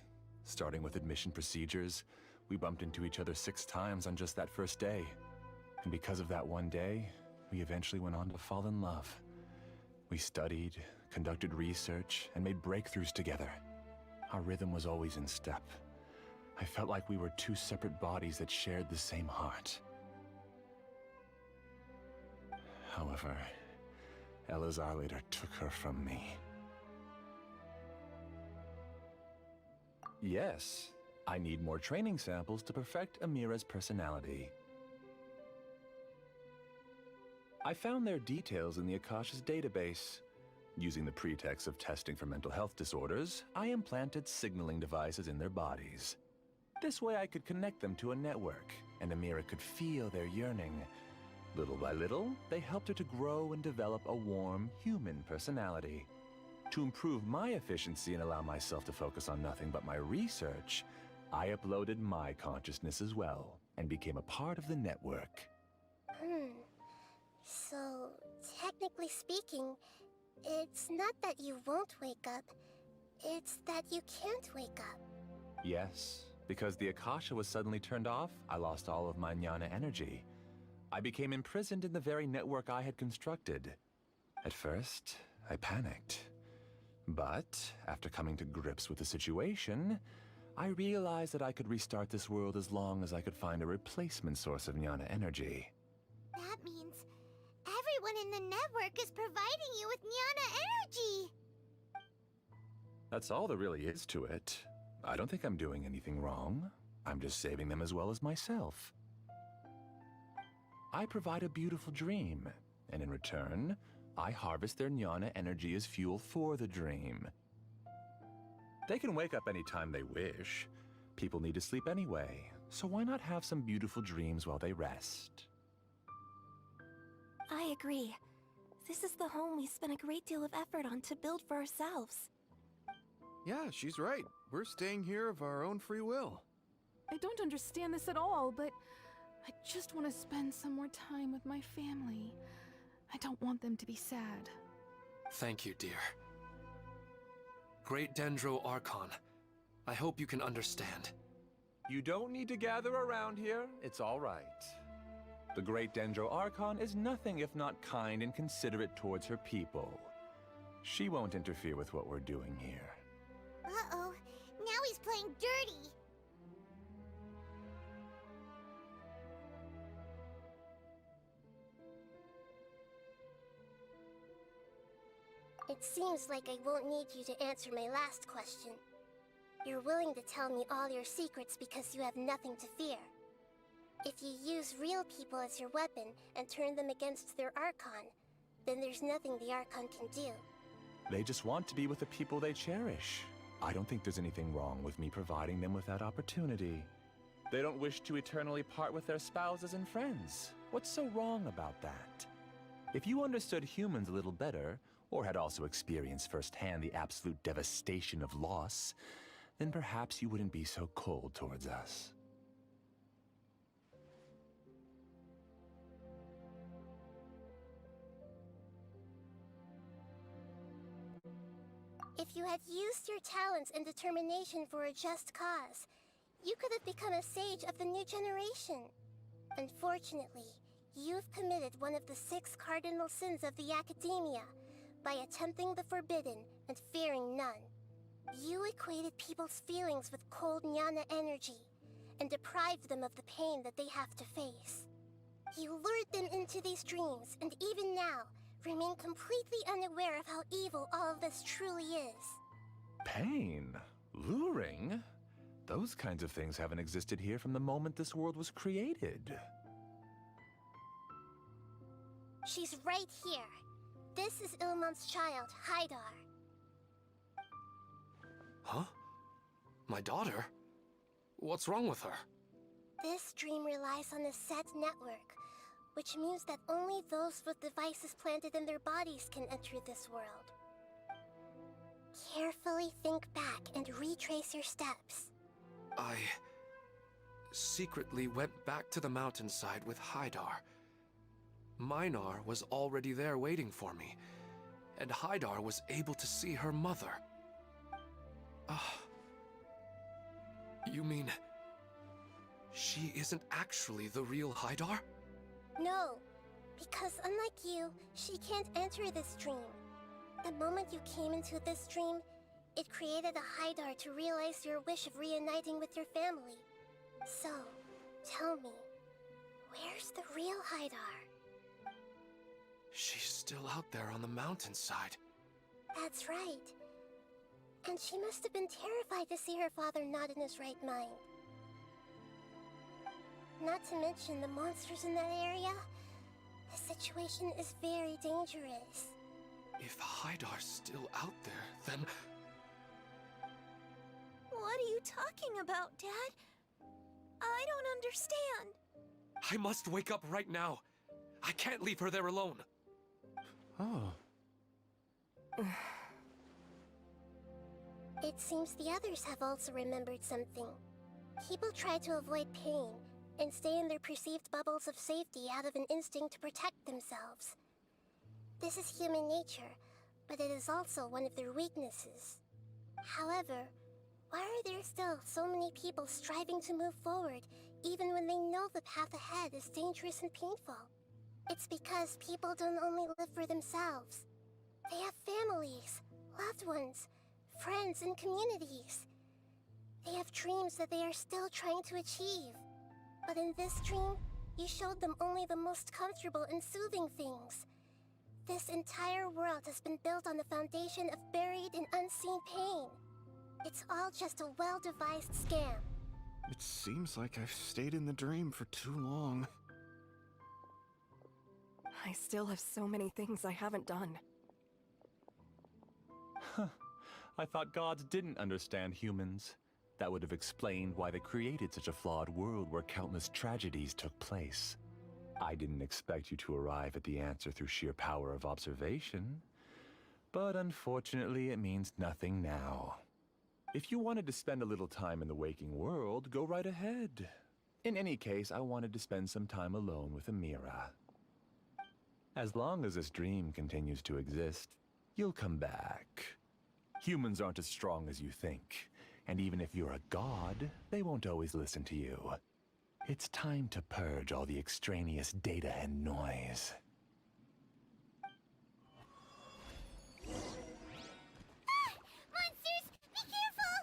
Starting with admission procedures, we bumped into each other 6 times on just that first day. And because of that one day, we eventually went on to fall in love. We studied, conducted research, and made breakthroughs together. Our rhythm was always in step. I felt like we were 2 separate bodies that shared the same heart. However, Elazar later took her from me. Yes, I need more training samples to perfect Amira's personality. I found their details in the Akasha's database. Using the pretext of testing for mental health disorders, I implanted signaling devices in their bodies. This way I could connect them to a network, and Amira could feel their yearning. Little by little, they helped her to grow and develop a warm, human personality. To improve my efficiency and allow myself to focus on nothing but my research, I uploaded my consciousness as well, and became a part of the network. So, technically speaking, it's not that you won't wake up, it's that you can't wake up. Yes, because the Akasha was suddenly turned off, I lost all of my jnana energy. I became imprisoned in the very network I had constructed. At first, I panicked. But, after coming to grips with the situation, I realized that I could restart this world as long as I could find a replacement source of jnana energy. That means everyone in the network is providing you with jnana energy! That's all there really is to it. I don't think I'm doing anything wrong. I'm just saving them as well as myself. I provide a beautiful dream, and in return, I harvest their jnana energy as fuel for the dream. They can wake up anytime they wish. People need to sleep anyway, so why not have some beautiful dreams while they rest? I agree. This is the home we spent a great deal of effort on to build for ourselves. Yeah, she's right. We're staying here of our own free will. I don't understand this at all, but I just want to spend some more time with my family. I don't want them to be sad. Thank you, dear. Great Dendro Archon, I hope you can understand. You don't need to gather around here. It's all right. The Great Dendro Archon is nothing if not kind and considerate towards her people. She won't interfere with what we're doing here. Uh-oh, now he's playing dirty! It seems like I won't need you to answer my last question. You're willing to tell me all your secrets because you have nothing to fear. If you use real people as your weapon and turn them against their Archon, then there's nothing the Archon can do. They just want to be with the people they cherish. I don't think there's anything wrong with me providing them with that opportunity. They don't wish to eternally part with their spouses and friends. What's so wrong about that? If you understood humans a little better, or had also experienced firsthand the absolute devastation of loss, then perhaps you wouldn't be so cold towards us. If you had used your talents and determination for a just cause, you could have become a sage of the new generation. Unfortunately, you've committed one of the 6 cardinal sins of the Academia by attempting the forbidden and fearing none. You equated people's feelings with cold jnana energy and deprived them of the pain that they have to face. You lured them into these dreams, and even now, remain completely unaware of how evil all of this truly is. Pain? Luring? Those kinds of things haven't existed here from the moment this world was created. She's right here. This is Ilmon's child, Haidar. Huh? My daughter? What's wrong with her? This dream relies on a set network, which means that only those with devices planted in their bodies can enter this world. Carefully think back and retrace your steps. I secretly went back to the mountainside with Haidar. Minar was already there waiting for me, and Haidar was able to see her mother. You mean... she isn't actually the real Haidar? No, because unlike you, she can't enter this dream. The moment you came into this dream, it created a Haidar to realize your wish of reuniting with your family. So, tell me, where's the real Haidar? She's still out there on the mountainside. That's right. And she must have been terrified to see her father not in his right mind. Not to mention the monsters in that area. The situation is very dangerous. If Haidar's still out there, then... What are you talking about, Dad? I don't understand. I must wake up right now. I can't leave her there alone. Oh. It seems the others have also remembered something. People try to avoid pain and stay in their perceived bubbles of safety out of an instinct to protect themselves. This is human nature, but it is also one of their weaknesses. However, why are there still so many people striving to move forward, even when they know the path ahead is dangerous and painful? It's because people don't only live for themselves. They have families, loved ones, friends, and communities. They have dreams that they are still trying to achieve. But in this dream, you showed them only the most comfortable and soothing things. This entire world has been built on the foundation of buried and unseen pain. It's all just a well-devised scam. It seems like I've stayed in the dream for too long. I still have so many things I haven't done. Huh. I thought gods didn't understand humans. That would have explained why they created such a flawed world where countless tragedies took place. I didn't expect you to arrive at the answer through sheer power of observation. But unfortunately, it means nothing now. If you wanted to spend a little time in the waking world, go right ahead. In any case, I wanted to spend some time alone with Amira. As long as this dream continues to exist, you'll come back. Humans aren't as strong as you think. And even if you're a god, they won't always listen to you. It's time to purge all the extraneous data and noise. Monsters, be careful!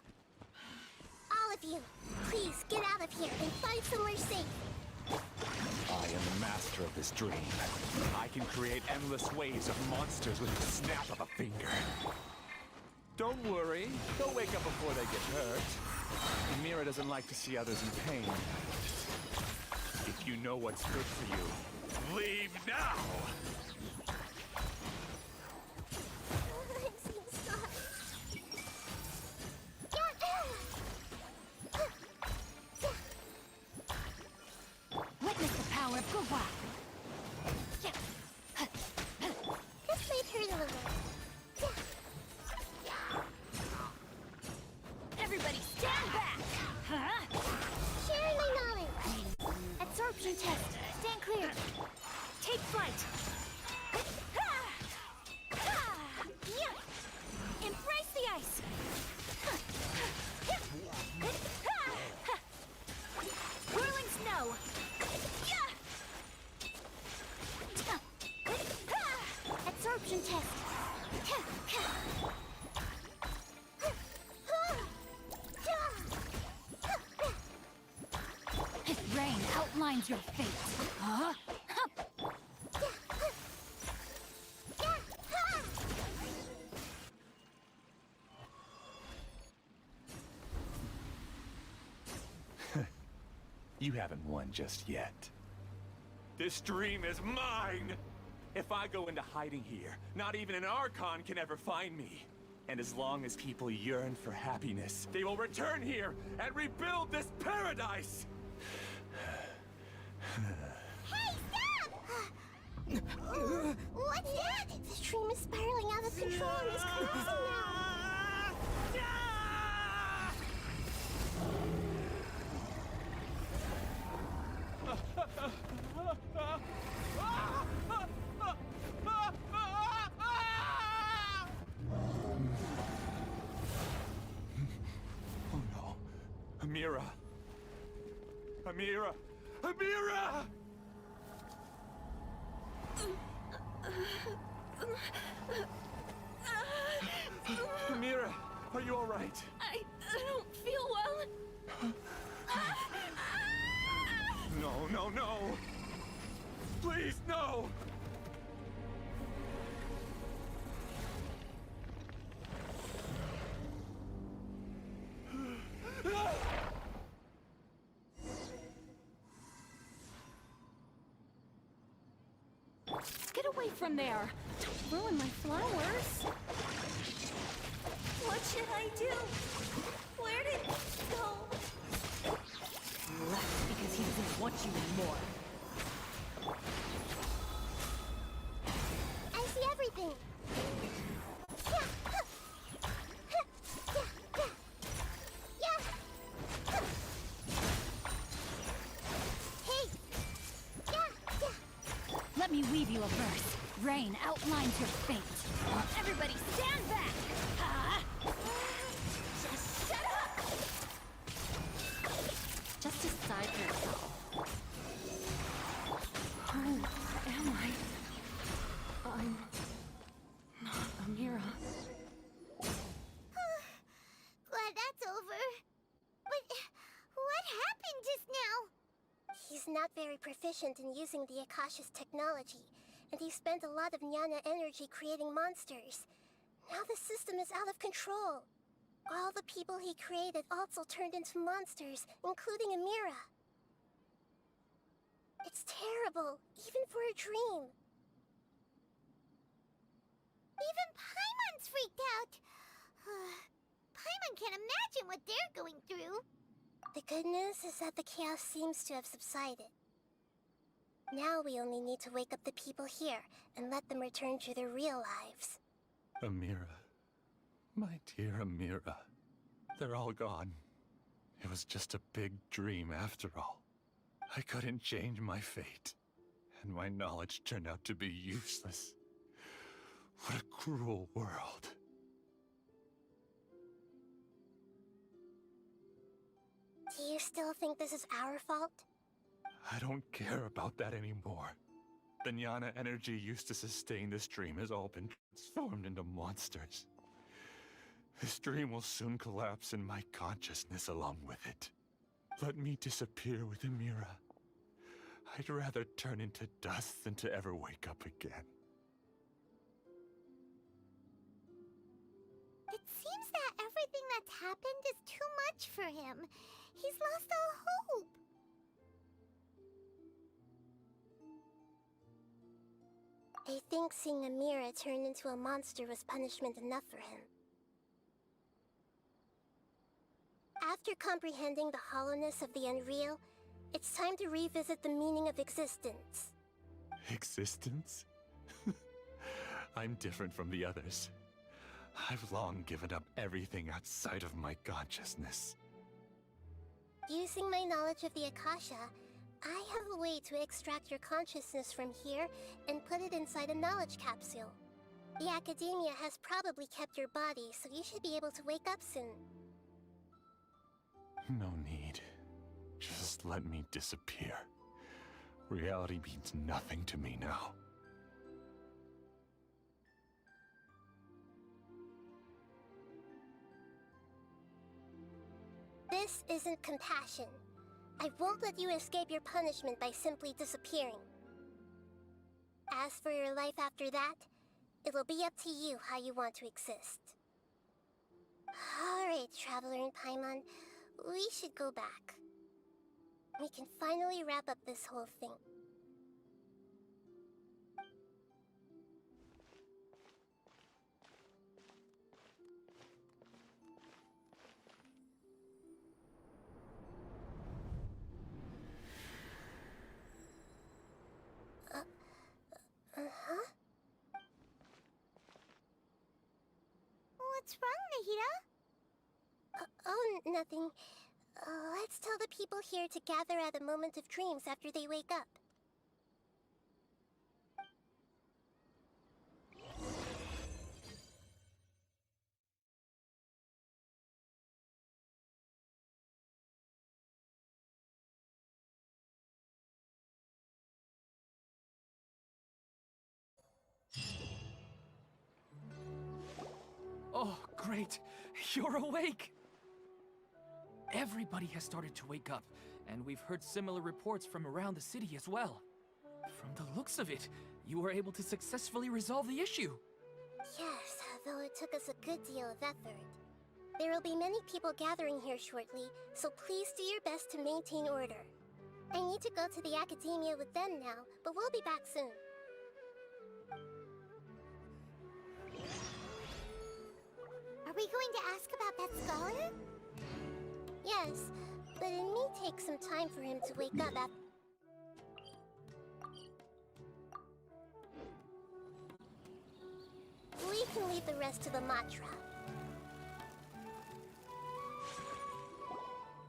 All of you, please get out of here and find somewhere safe. I am the master of this dream. I can create endless waves of monsters with the snap of a finger. Don't worry, they'll wake up before they get hurt. Amira doesn't like to see others in pain. If you know what's good for you, leave now! Witness the power of Gugwa. This might hurt a little. Everybody stand back! Huh? Sharing my knowledge. Absorption test. Stand clear. Take flight! Embrace the ice! Whirling snow! Absorption test. Rain outlines your fate. Huh? You haven't won just yet. This dream is mine! If I go into hiding here, not even an Archon can ever find me. And as long as people yearn for happiness, they will return here and rebuild this paradise! Hey, stop! What's that? The dream is spiraling out of control and is collapsing now. Amira! Amira! Amira! Amira, are you all right? I don't feel well. No, no, no! Please, no! Get away from there! Don't ruin my flowers! What should I do? Where did he go? He left because he doesn't want you anymore. I see everything. Hey! Let me weave you a verse. Rain outlines your fate. Everybody stand back! Just shut up! Just decide for yourself. Who am I? I'm not Amira. Glad that's over. But what happened just now? He's not very proficient in using the Akasha's technology, and he spent a lot of Jnana energy creating monsters. Now the system is out of control. All the people he created also turned into monsters, including Amira. It's terrible, even for a dream. Even Paimon's freaked out. Paimon can't imagine what they're going through. The good news is that the chaos seems to have subsided. Now we only need to wake up the people here and let them return to their real lives. Amira. My dear Amira. They're all gone. It was just a big dream after all. I couldn't change my fate, and my knowledge turned out to be useless. What a cruel world. Do you still think this is our fault? I don't care about that anymore. The Jnana energy used to sustain this dream has all been transformed into monsters. This dream will soon collapse and my consciousness along with it. Let me disappear with Amira. I'd rather turn into dust than to ever wake up again. It seems that everything that's happened is too much for him. He's lost all hope. I think seeing Amira turn into a monster was punishment enough for him. After comprehending the hollowness of the unreal, it's time to revisit the meaning of existence. Existence? I'm different from the others. I've long given up everything outside of my consciousness. Using my knowledge of the Akasha, I have a way to extract your consciousness from here and put it inside a knowledge capsule. The Academia has probably kept your body, so you should be able to wake up soon. No need. Just let me disappear. Reality means nothing to me now. This isn't compassion. I won't let you escape your punishment by simply disappearing. As for your life after that, it'll be up to you how you want to exist. Alright, Traveler and Paimon, we should go back. We can finally wrap up this whole thing. Uh-huh? What's wrong, Nahida? Oh, nothing. Let's tell the people here to gather at a moment of dreams after they wake up. Great, you're awake! Everybody has started to wake up, and we've heard similar reports from around the city as well. From the looks of it, you were able to successfully resolve the issue. Yes, though it took us a good deal of effort. There will be many people gathering here shortly, so please do your best to maintain order. I need to go to the academia with them now, but we'll be back soon. Are we going to ask about that scholar? Yes, but it may take some time for him to wake up after. We can leave the rest to the mantra.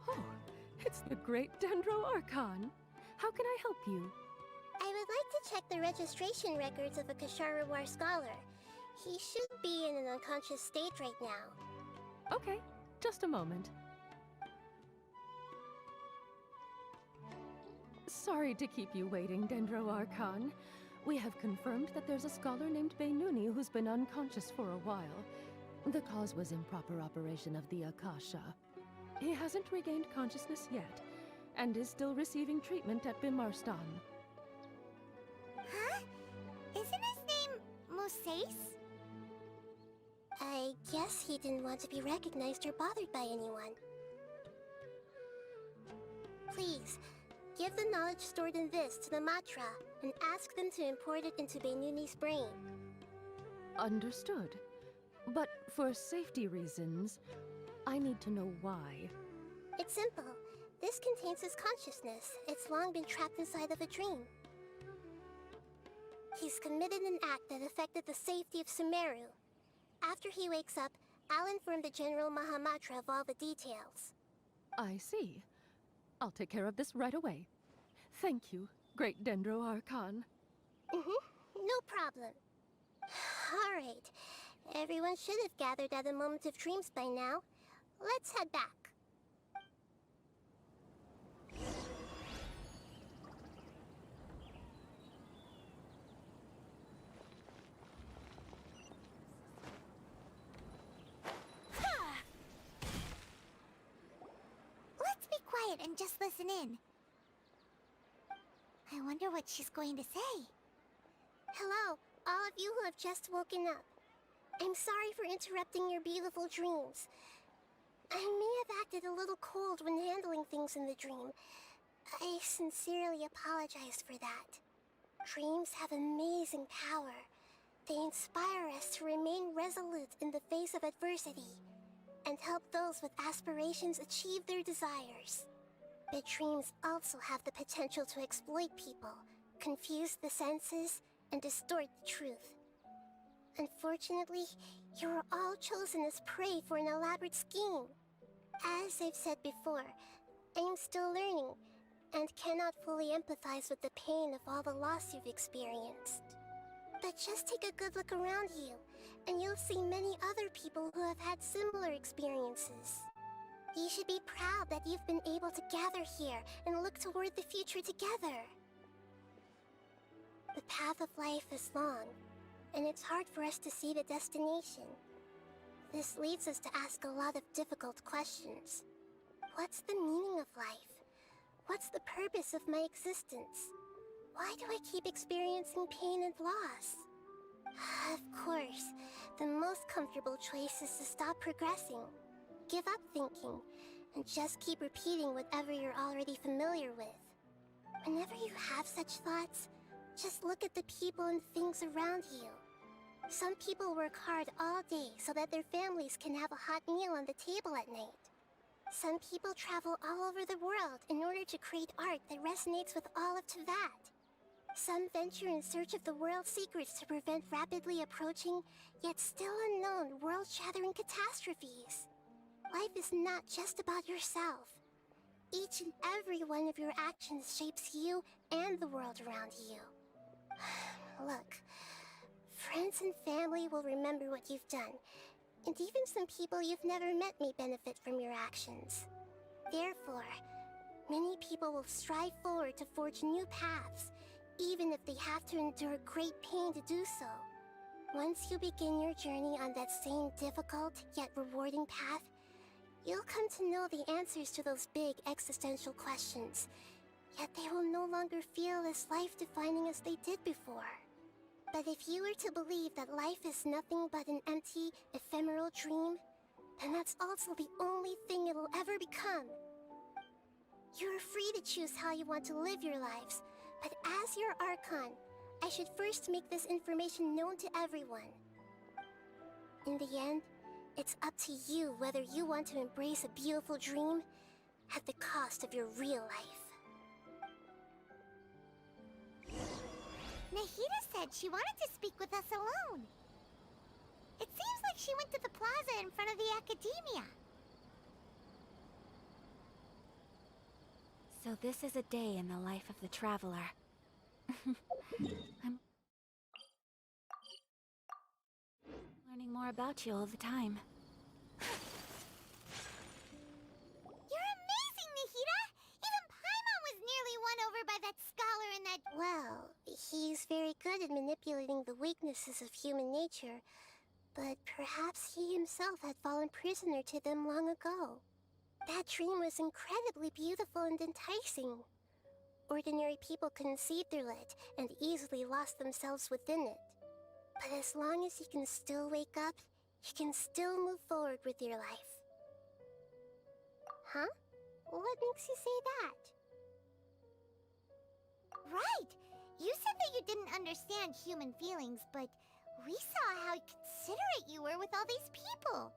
Oh, it's the great Dendro Archon. How can I help you? I would like to check the registration records of a Kashara War scholar. He should be in an unconscious state right now. Okay, just a moment. Sorry to keep you waiting, Dendro Archon. We have confirmed that there's a scholar named Beinuni who's been unconscious for a while. The cause was improper operation of the Akasha. He hasn't regained consciousness yet, and is still receiving treatment at Bimarstan. Huh? Isn't his name Moses? I guess he didn't want to be recognized or bothered by anyone. Please, give the knowledge stored in this to the Matra and ask them to import it into Beinuni's brain. Understood. But for safety reasons, I need to know why. It's simple. This contains his consciousness. It's long been trapped inside of a dream. He's committed an act that affected the safety of Sumeru. After he wakes up, I'll inform the General Mahamatra of all the details. I see. I'll take care of this right away. Thank you, Great Dendro Archon. No problem. Alright. Everyone should have gathered at the Moment of Dreams by now. Let's head back. Let's be quiet and just listen in. I wonder what she's going to say. Hello, all of you who have just woken up. I'm sorry for interrupting your beautiful dreams. I may have acted a little cold when handling things in the dream. I sincerely apologize for that. Dreams have amazing power. They inspire us to remain resolute in the face of adversity and help those with aspirations achieve their desires. But dreams also have the potential to exploit people, confuse the senses, and distort the truth. Unfortunately, you were all chosen as prey for an elaborate scheme. As I've said before, I am still learning, and cannot fully empathize with the pain of all the loss you've experienced. But just take a good look around you, and you'll see many other people who have had similar experiences. You should be proud that you've been able to gather here and look toward the future together. The path of life is long, and it's hard for us to see the destination. This leads us to ask a lot of difficult questions. What's the meaning of life? What's the purpose of my existence? Why do I keep experiencing pain and loss? Of course, the most comfortable choice is to stop progressing. Give up thinking, and just keep repeating whatever you're already familiar with. Whenever you have such thoughts, just look at the people and things around you. Some people work hard all day so that their families can have a hot meal on the table at night. Some people travel all over the world in order to create art that resonates with all of Teyvat. Some venture in search of the world's secrets to prevent rapidly approaching, yet still unknown, world-shattering catastrophes. Life is not just about yourself. Each and every one of your actions shapes you and the world around you. Look, friends and family will remember what you've done, and even some people you've never met may benefit from your actions. Therefore, many people will strive forward to forge new paths, even if they have to endure great pain to do so. Once you begin your journey on that same difficult yet rewarding path, you'll come to know the answers to those big existential questions, yet they will no longer feel as life-defining as they did before. But if you were to believe that life is nothing but an empty, ephemeral dream, then that's also the only thing it'll ever become. You're free to choose how you want to live your lives, but as your Archon, I should first make this information known to everyone. In the end, it's up to you whether you want to embrace a beautiful dream at the cost of your real life. Nahida said she wanted to speak with us alone. It seems like she went to the plaza in front of the academia. So this is a day in the life of the traveler. I'm learning more about you all the time. You're amazing, Nahida! Even Paimon was nearly won over by that scholar in that... Well, he's very good at manipulating the weaknesses of human nature, but perhaps he himself had fallen prisoner to them long ago. That dream was incredibly beautiful and enticing. Ordinary people couldn't see through it and easily lost themselves within it. But as long as you can still wake up, you can still move forward with your life. Huh? What makes you say that? Right! You said that you didn't understand human feelings, but we saw how considerate you were with all these people.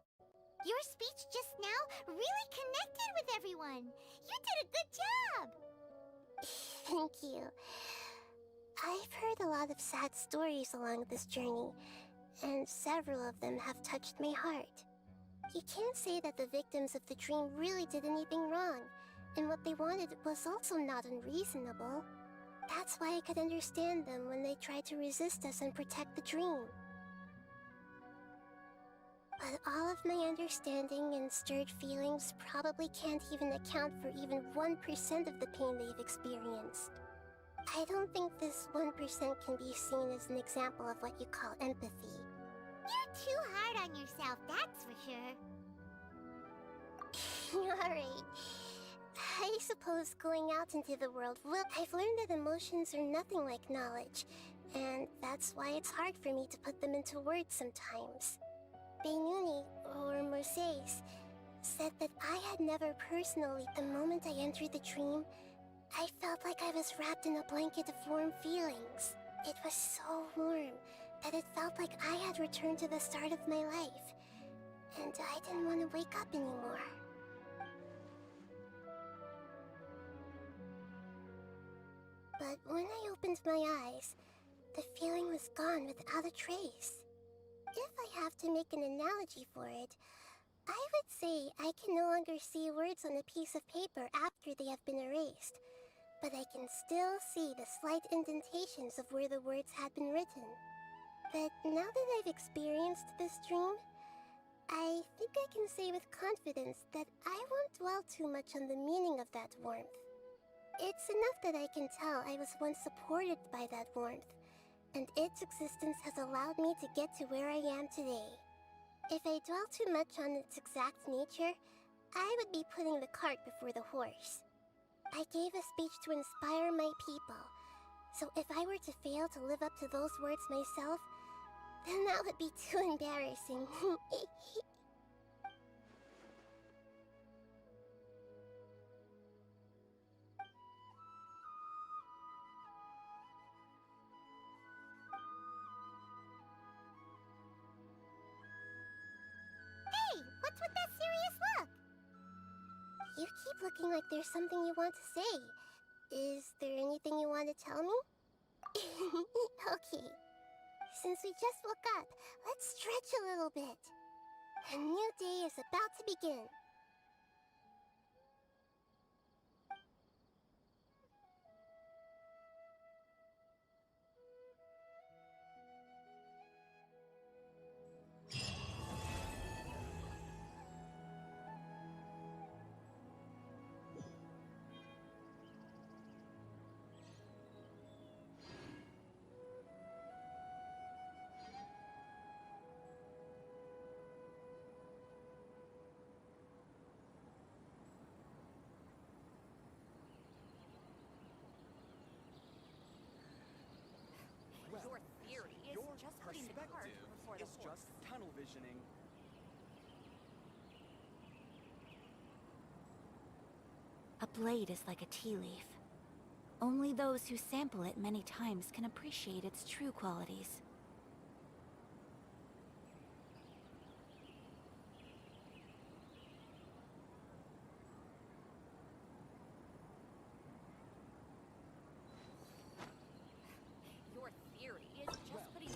Your speech just now really connected with everyone. You did a good job! Thank you. I've heard a lot of sad stories along this journey, and several of them have touched my heart. You can't say that the victims of the dream really did anything wrong, and what they wanted was also not unreasonable. That's why I could understand them when they tried to resist us and protect the dream. But all of my understanding and stirred feelings probably can't even account for even 1% of the pain they've experienced. I don't think this 1% can be seen as an example of what you call empathy. You're too hard on yourself, that's for sure. Alright. I suppose going out into the world I've learned that emotions are nothing like knowledge, and that's why it's hard for me to put them into words sometimes. Beinuni, or Moses, said that I had never personally, the moment I entered the dream, I felt like I was wrapped in a blanket of warm feelings. It was so warm that it felt like I had returned to the start of my life, and I didn't want to wake up anymore. But when I opened my eyes, the feeling was gone without a trace. If I have to make an analogy for it, I would say I can no longer see words on a piece of paper after they have been erased, but I can still see the slight indentations of where the words had been written. But now that I've experienced this dream, I think I can say with confidence that I won't dwell too much on the meaning of that warmth. It's enough that I can tell I was once supported by that warmth, and its existence has allowed me to get to where I am today. If I dwell too much on its exact nature, I would be putting the cart before the horse. I gave a speech to inspire my people, so if I were to fail to live up to those words myself, then that would be too embarrassing. Hey, what's with that serious look? You keep looking like there's something you want to say. Is there anything you want to tell me? Okay. Since we just woke up, let's stretch a little bit. A new day is about to begin. A blade is like a tea leaf. Only those who sample it many times can appreciate its true qualities. Your theory is just putting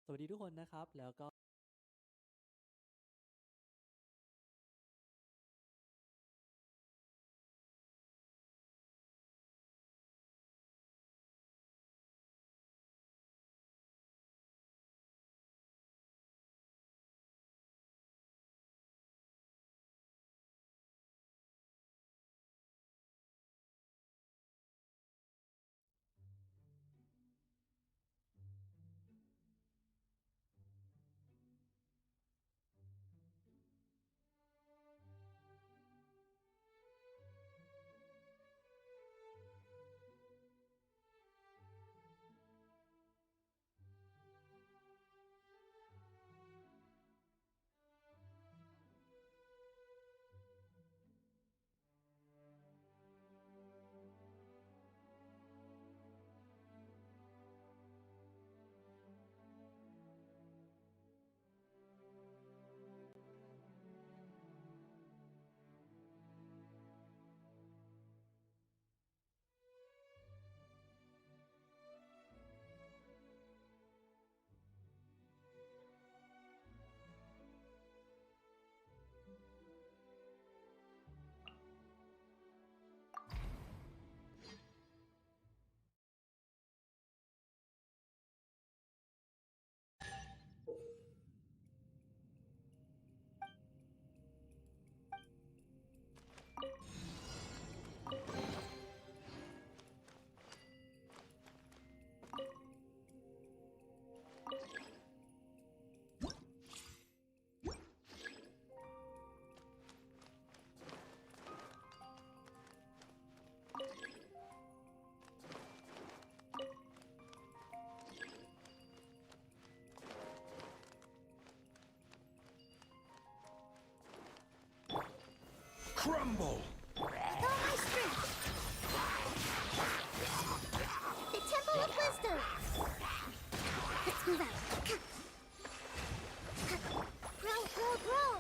สวัสดีทุกคนนะครับแล้วก็Crumble! With all my strength! The Temple of Wisdom! Let's move out. Grow, grow, grow!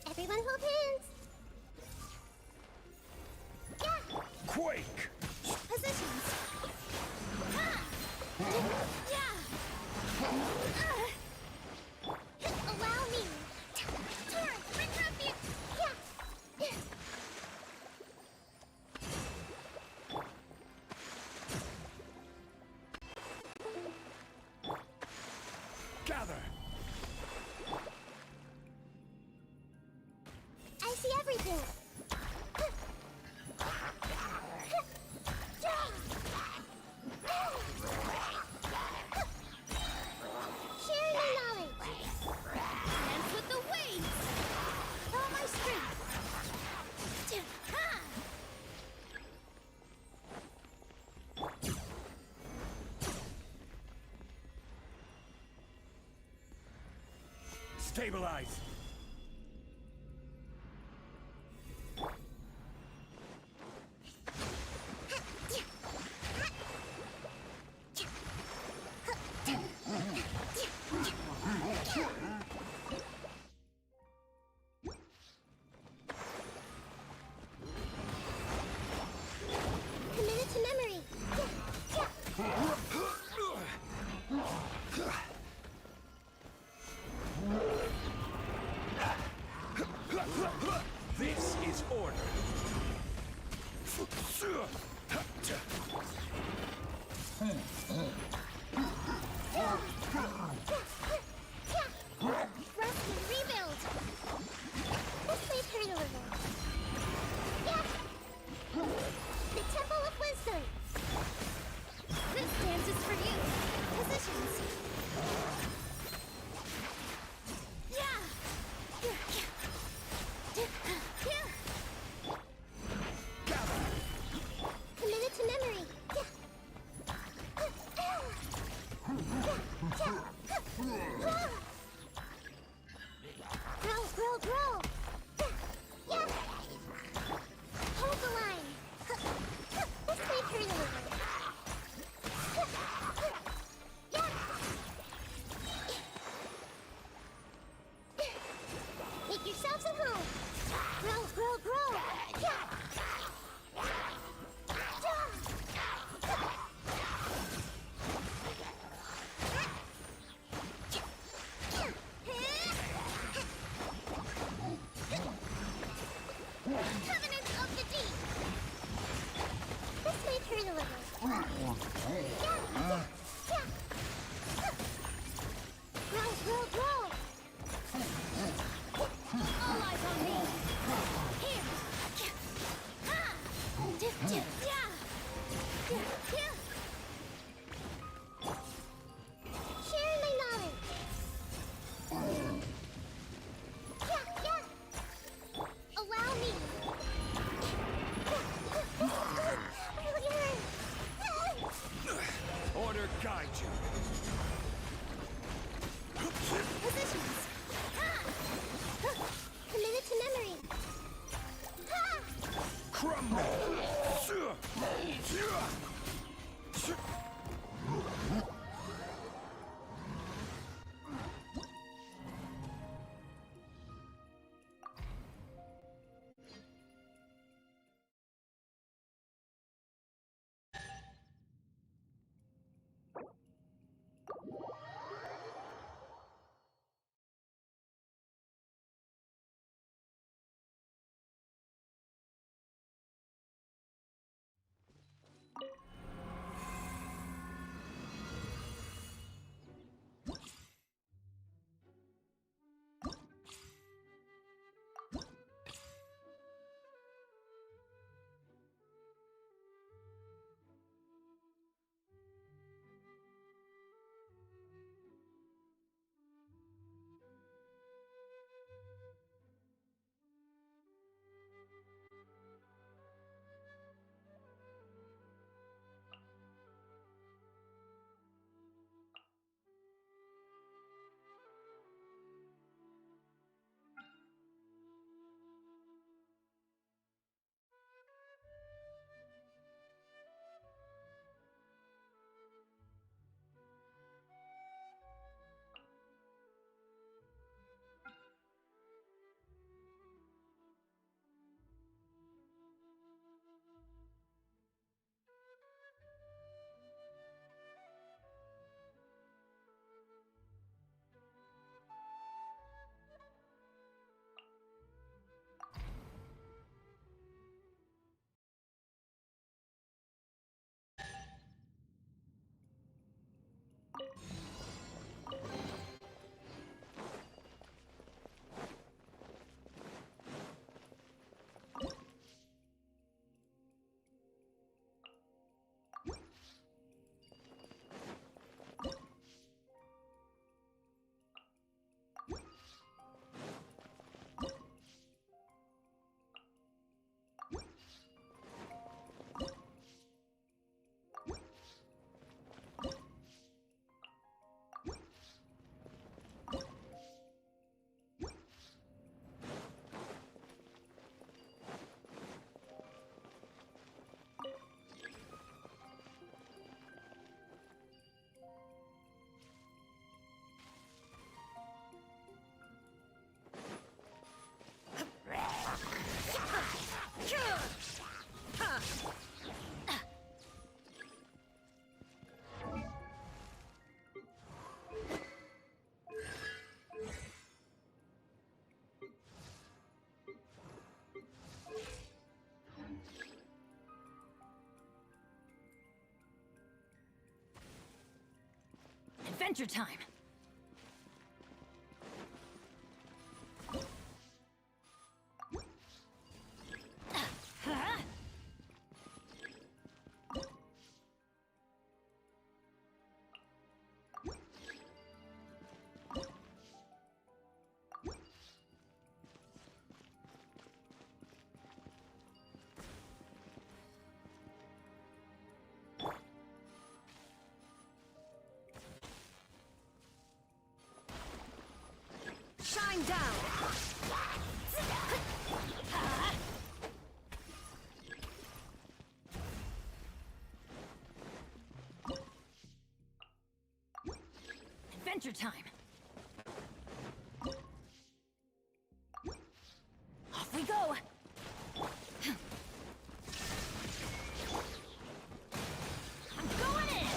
Everyone hold hands! Yeah! Quake! Positions! Allow me! Turn! Retribute! Yeah! Gather! I see everything! Share your knowledge! Dance with the waves! All my strength! Stabilize! Committed to memory! This is order! Rest and rebuild! This may hurt a little. Yeah! The Temple of Wisdom! This dance is for you! Positions! Yeah! Committed to memory! Yeah! Roll! All eyes on me! Here! Sharing my knowledge! Allow me! Order guide you. Positions! Committed to memory! Crumble. Adventure time! Shine down! Adventure time! Off we go! I'm going in!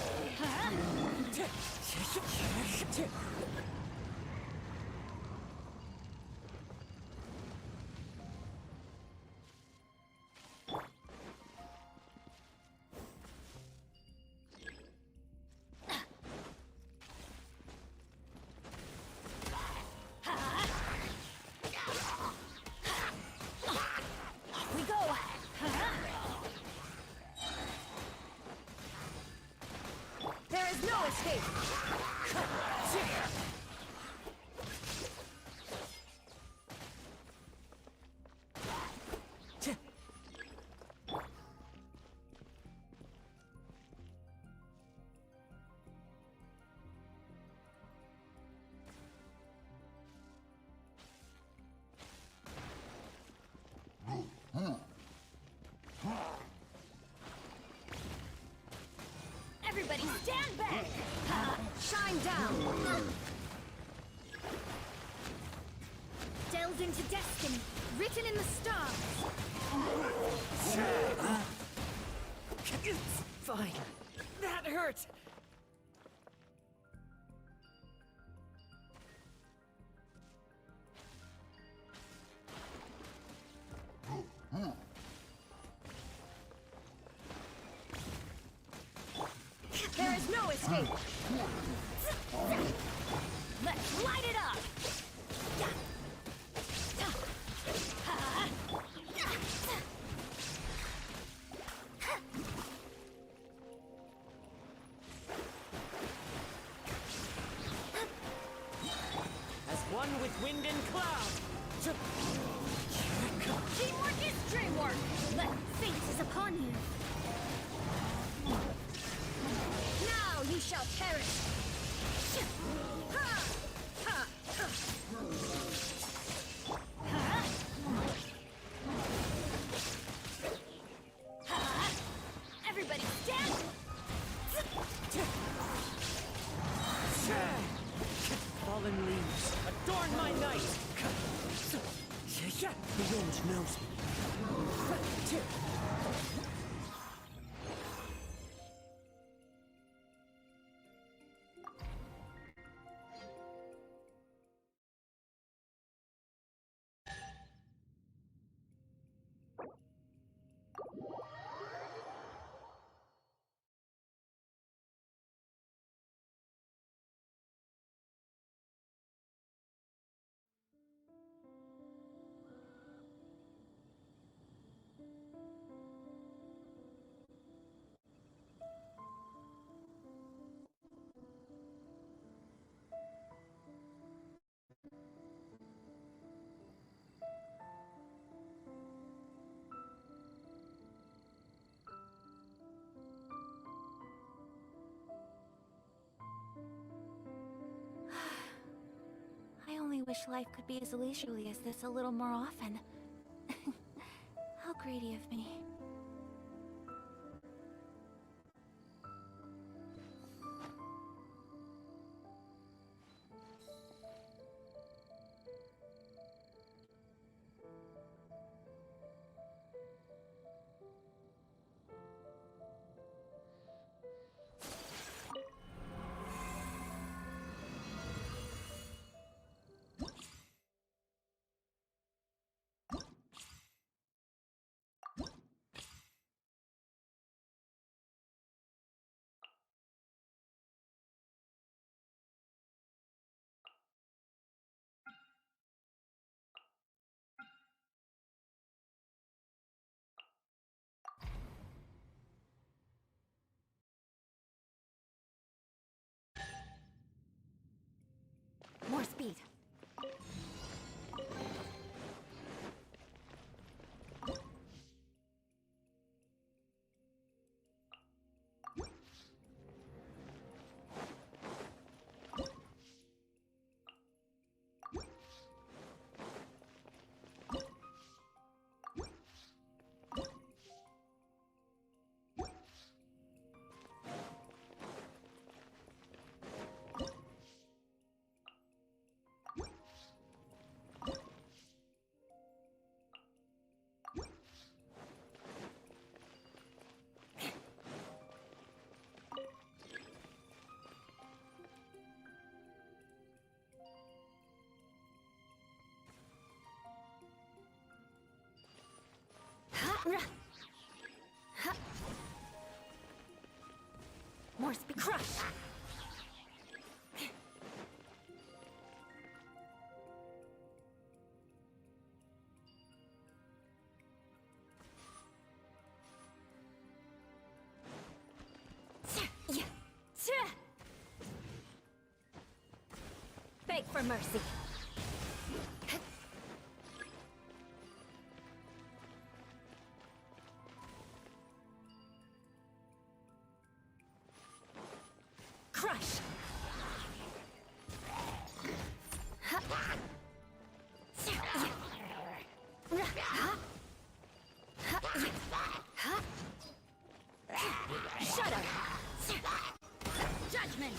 no escape! Everybody stand back! Shine down! Delve into destiny, written in the stars! It's fine. That hurt! There is no escape! Let's light it up! As one with wind and cloud! Teamwork is dreamwork! Let fate is upon you! Now you shall perish! Everybody stand! Fallen leaves, adorn my night! The wind knows me. I only wish life could be as leisurely as this a little more often. How greedy of me. More speed. More speed. Crush! for mercy. Crush! Shudder! Judgment!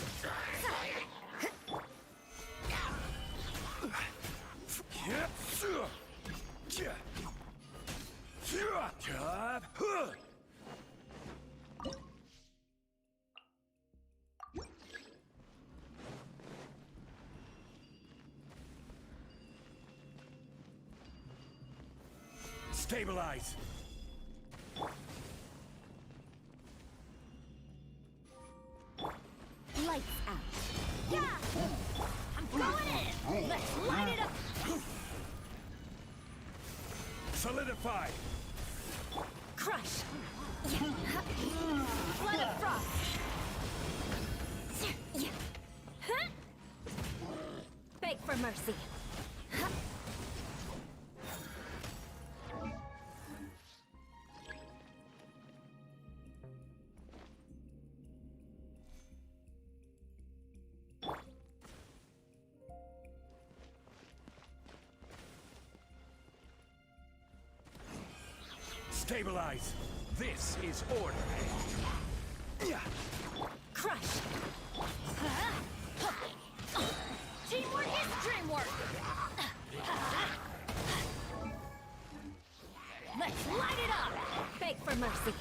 Stabilize! Lights out. Yeah! I'm going in! Let's light it up! Solidify! Crush! Flood of frost! Beg for mercy! Stabilize! This is order! Crush! Teamwork is dreamwork! Let's light it up! Beg for mercy!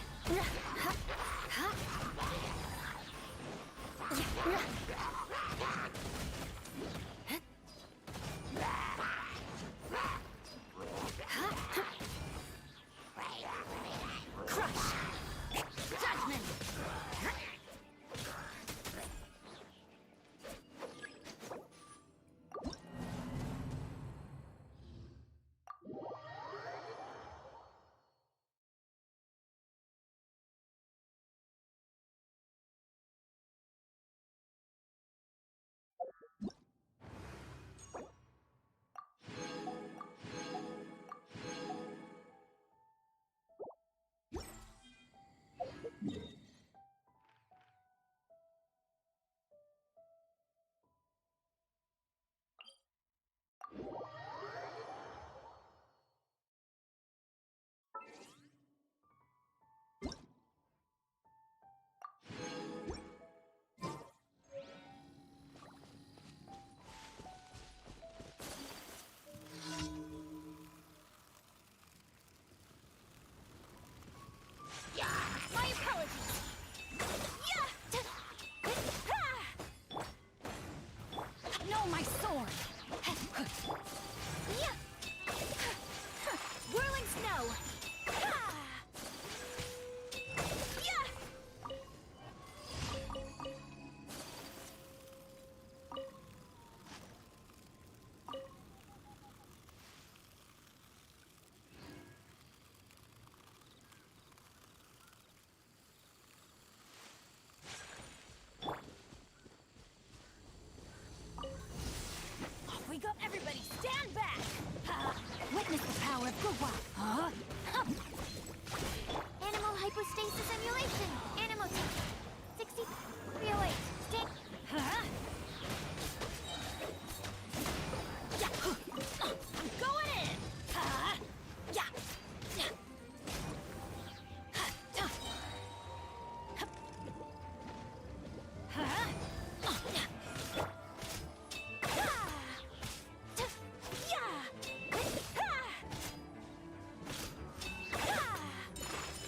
Crush! Judgment! My apologies! No, my sword! Whirling snow! We go, everybody, stand back! Witness the power of Gua. Animal hypostasis emulation. Animal 6308. Stay. I'm going in!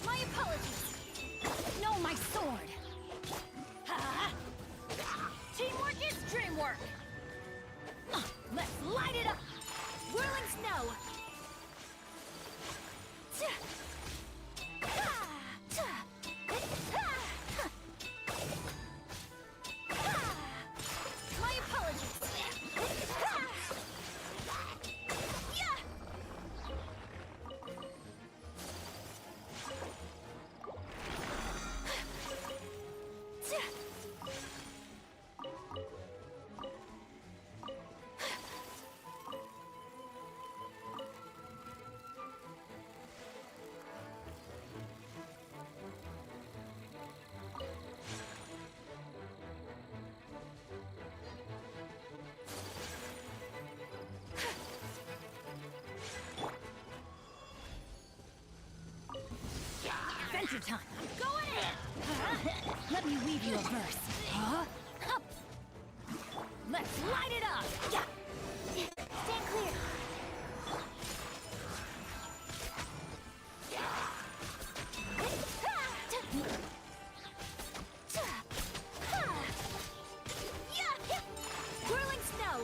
My apologies! No, my sword! Teamwork is dreamwork! Let's light it up! Whirling snow! My apologies! your time. I'm going in! Let me weave you a verse. Let's light it up! Yeah! Stand clear! Whirling snow!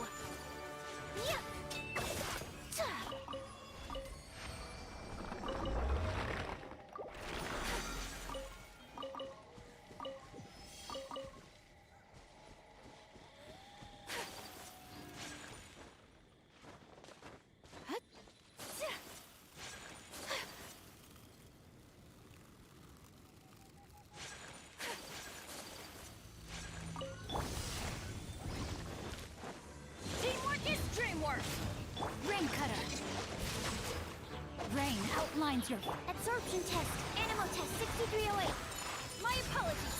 Teamwork is dreamwork! Rain cutter! Rain outlines your absorption test. Animal test 6308. My apologies.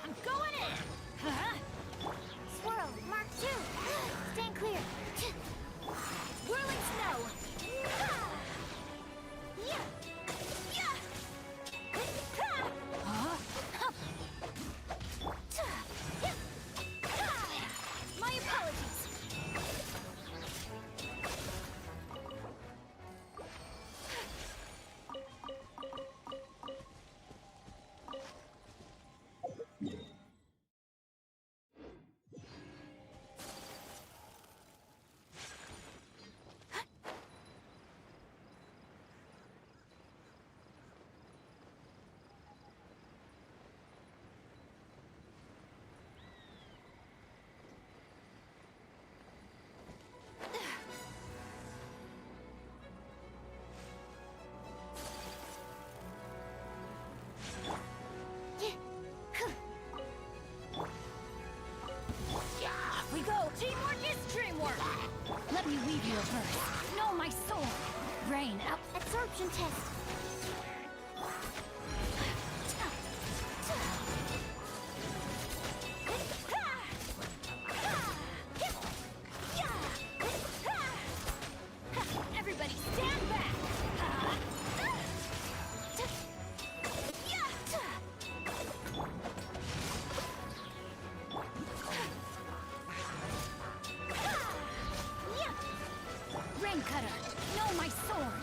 I'm going in. Swirl, Mark 2. Stand clear. Whirling snow. My apologies. We go! Teamwork is dreamwork! Let me weave you a verse. Know my soul! Rain out. Absorption test. Everybody stand back! Rain cutter, know my sword.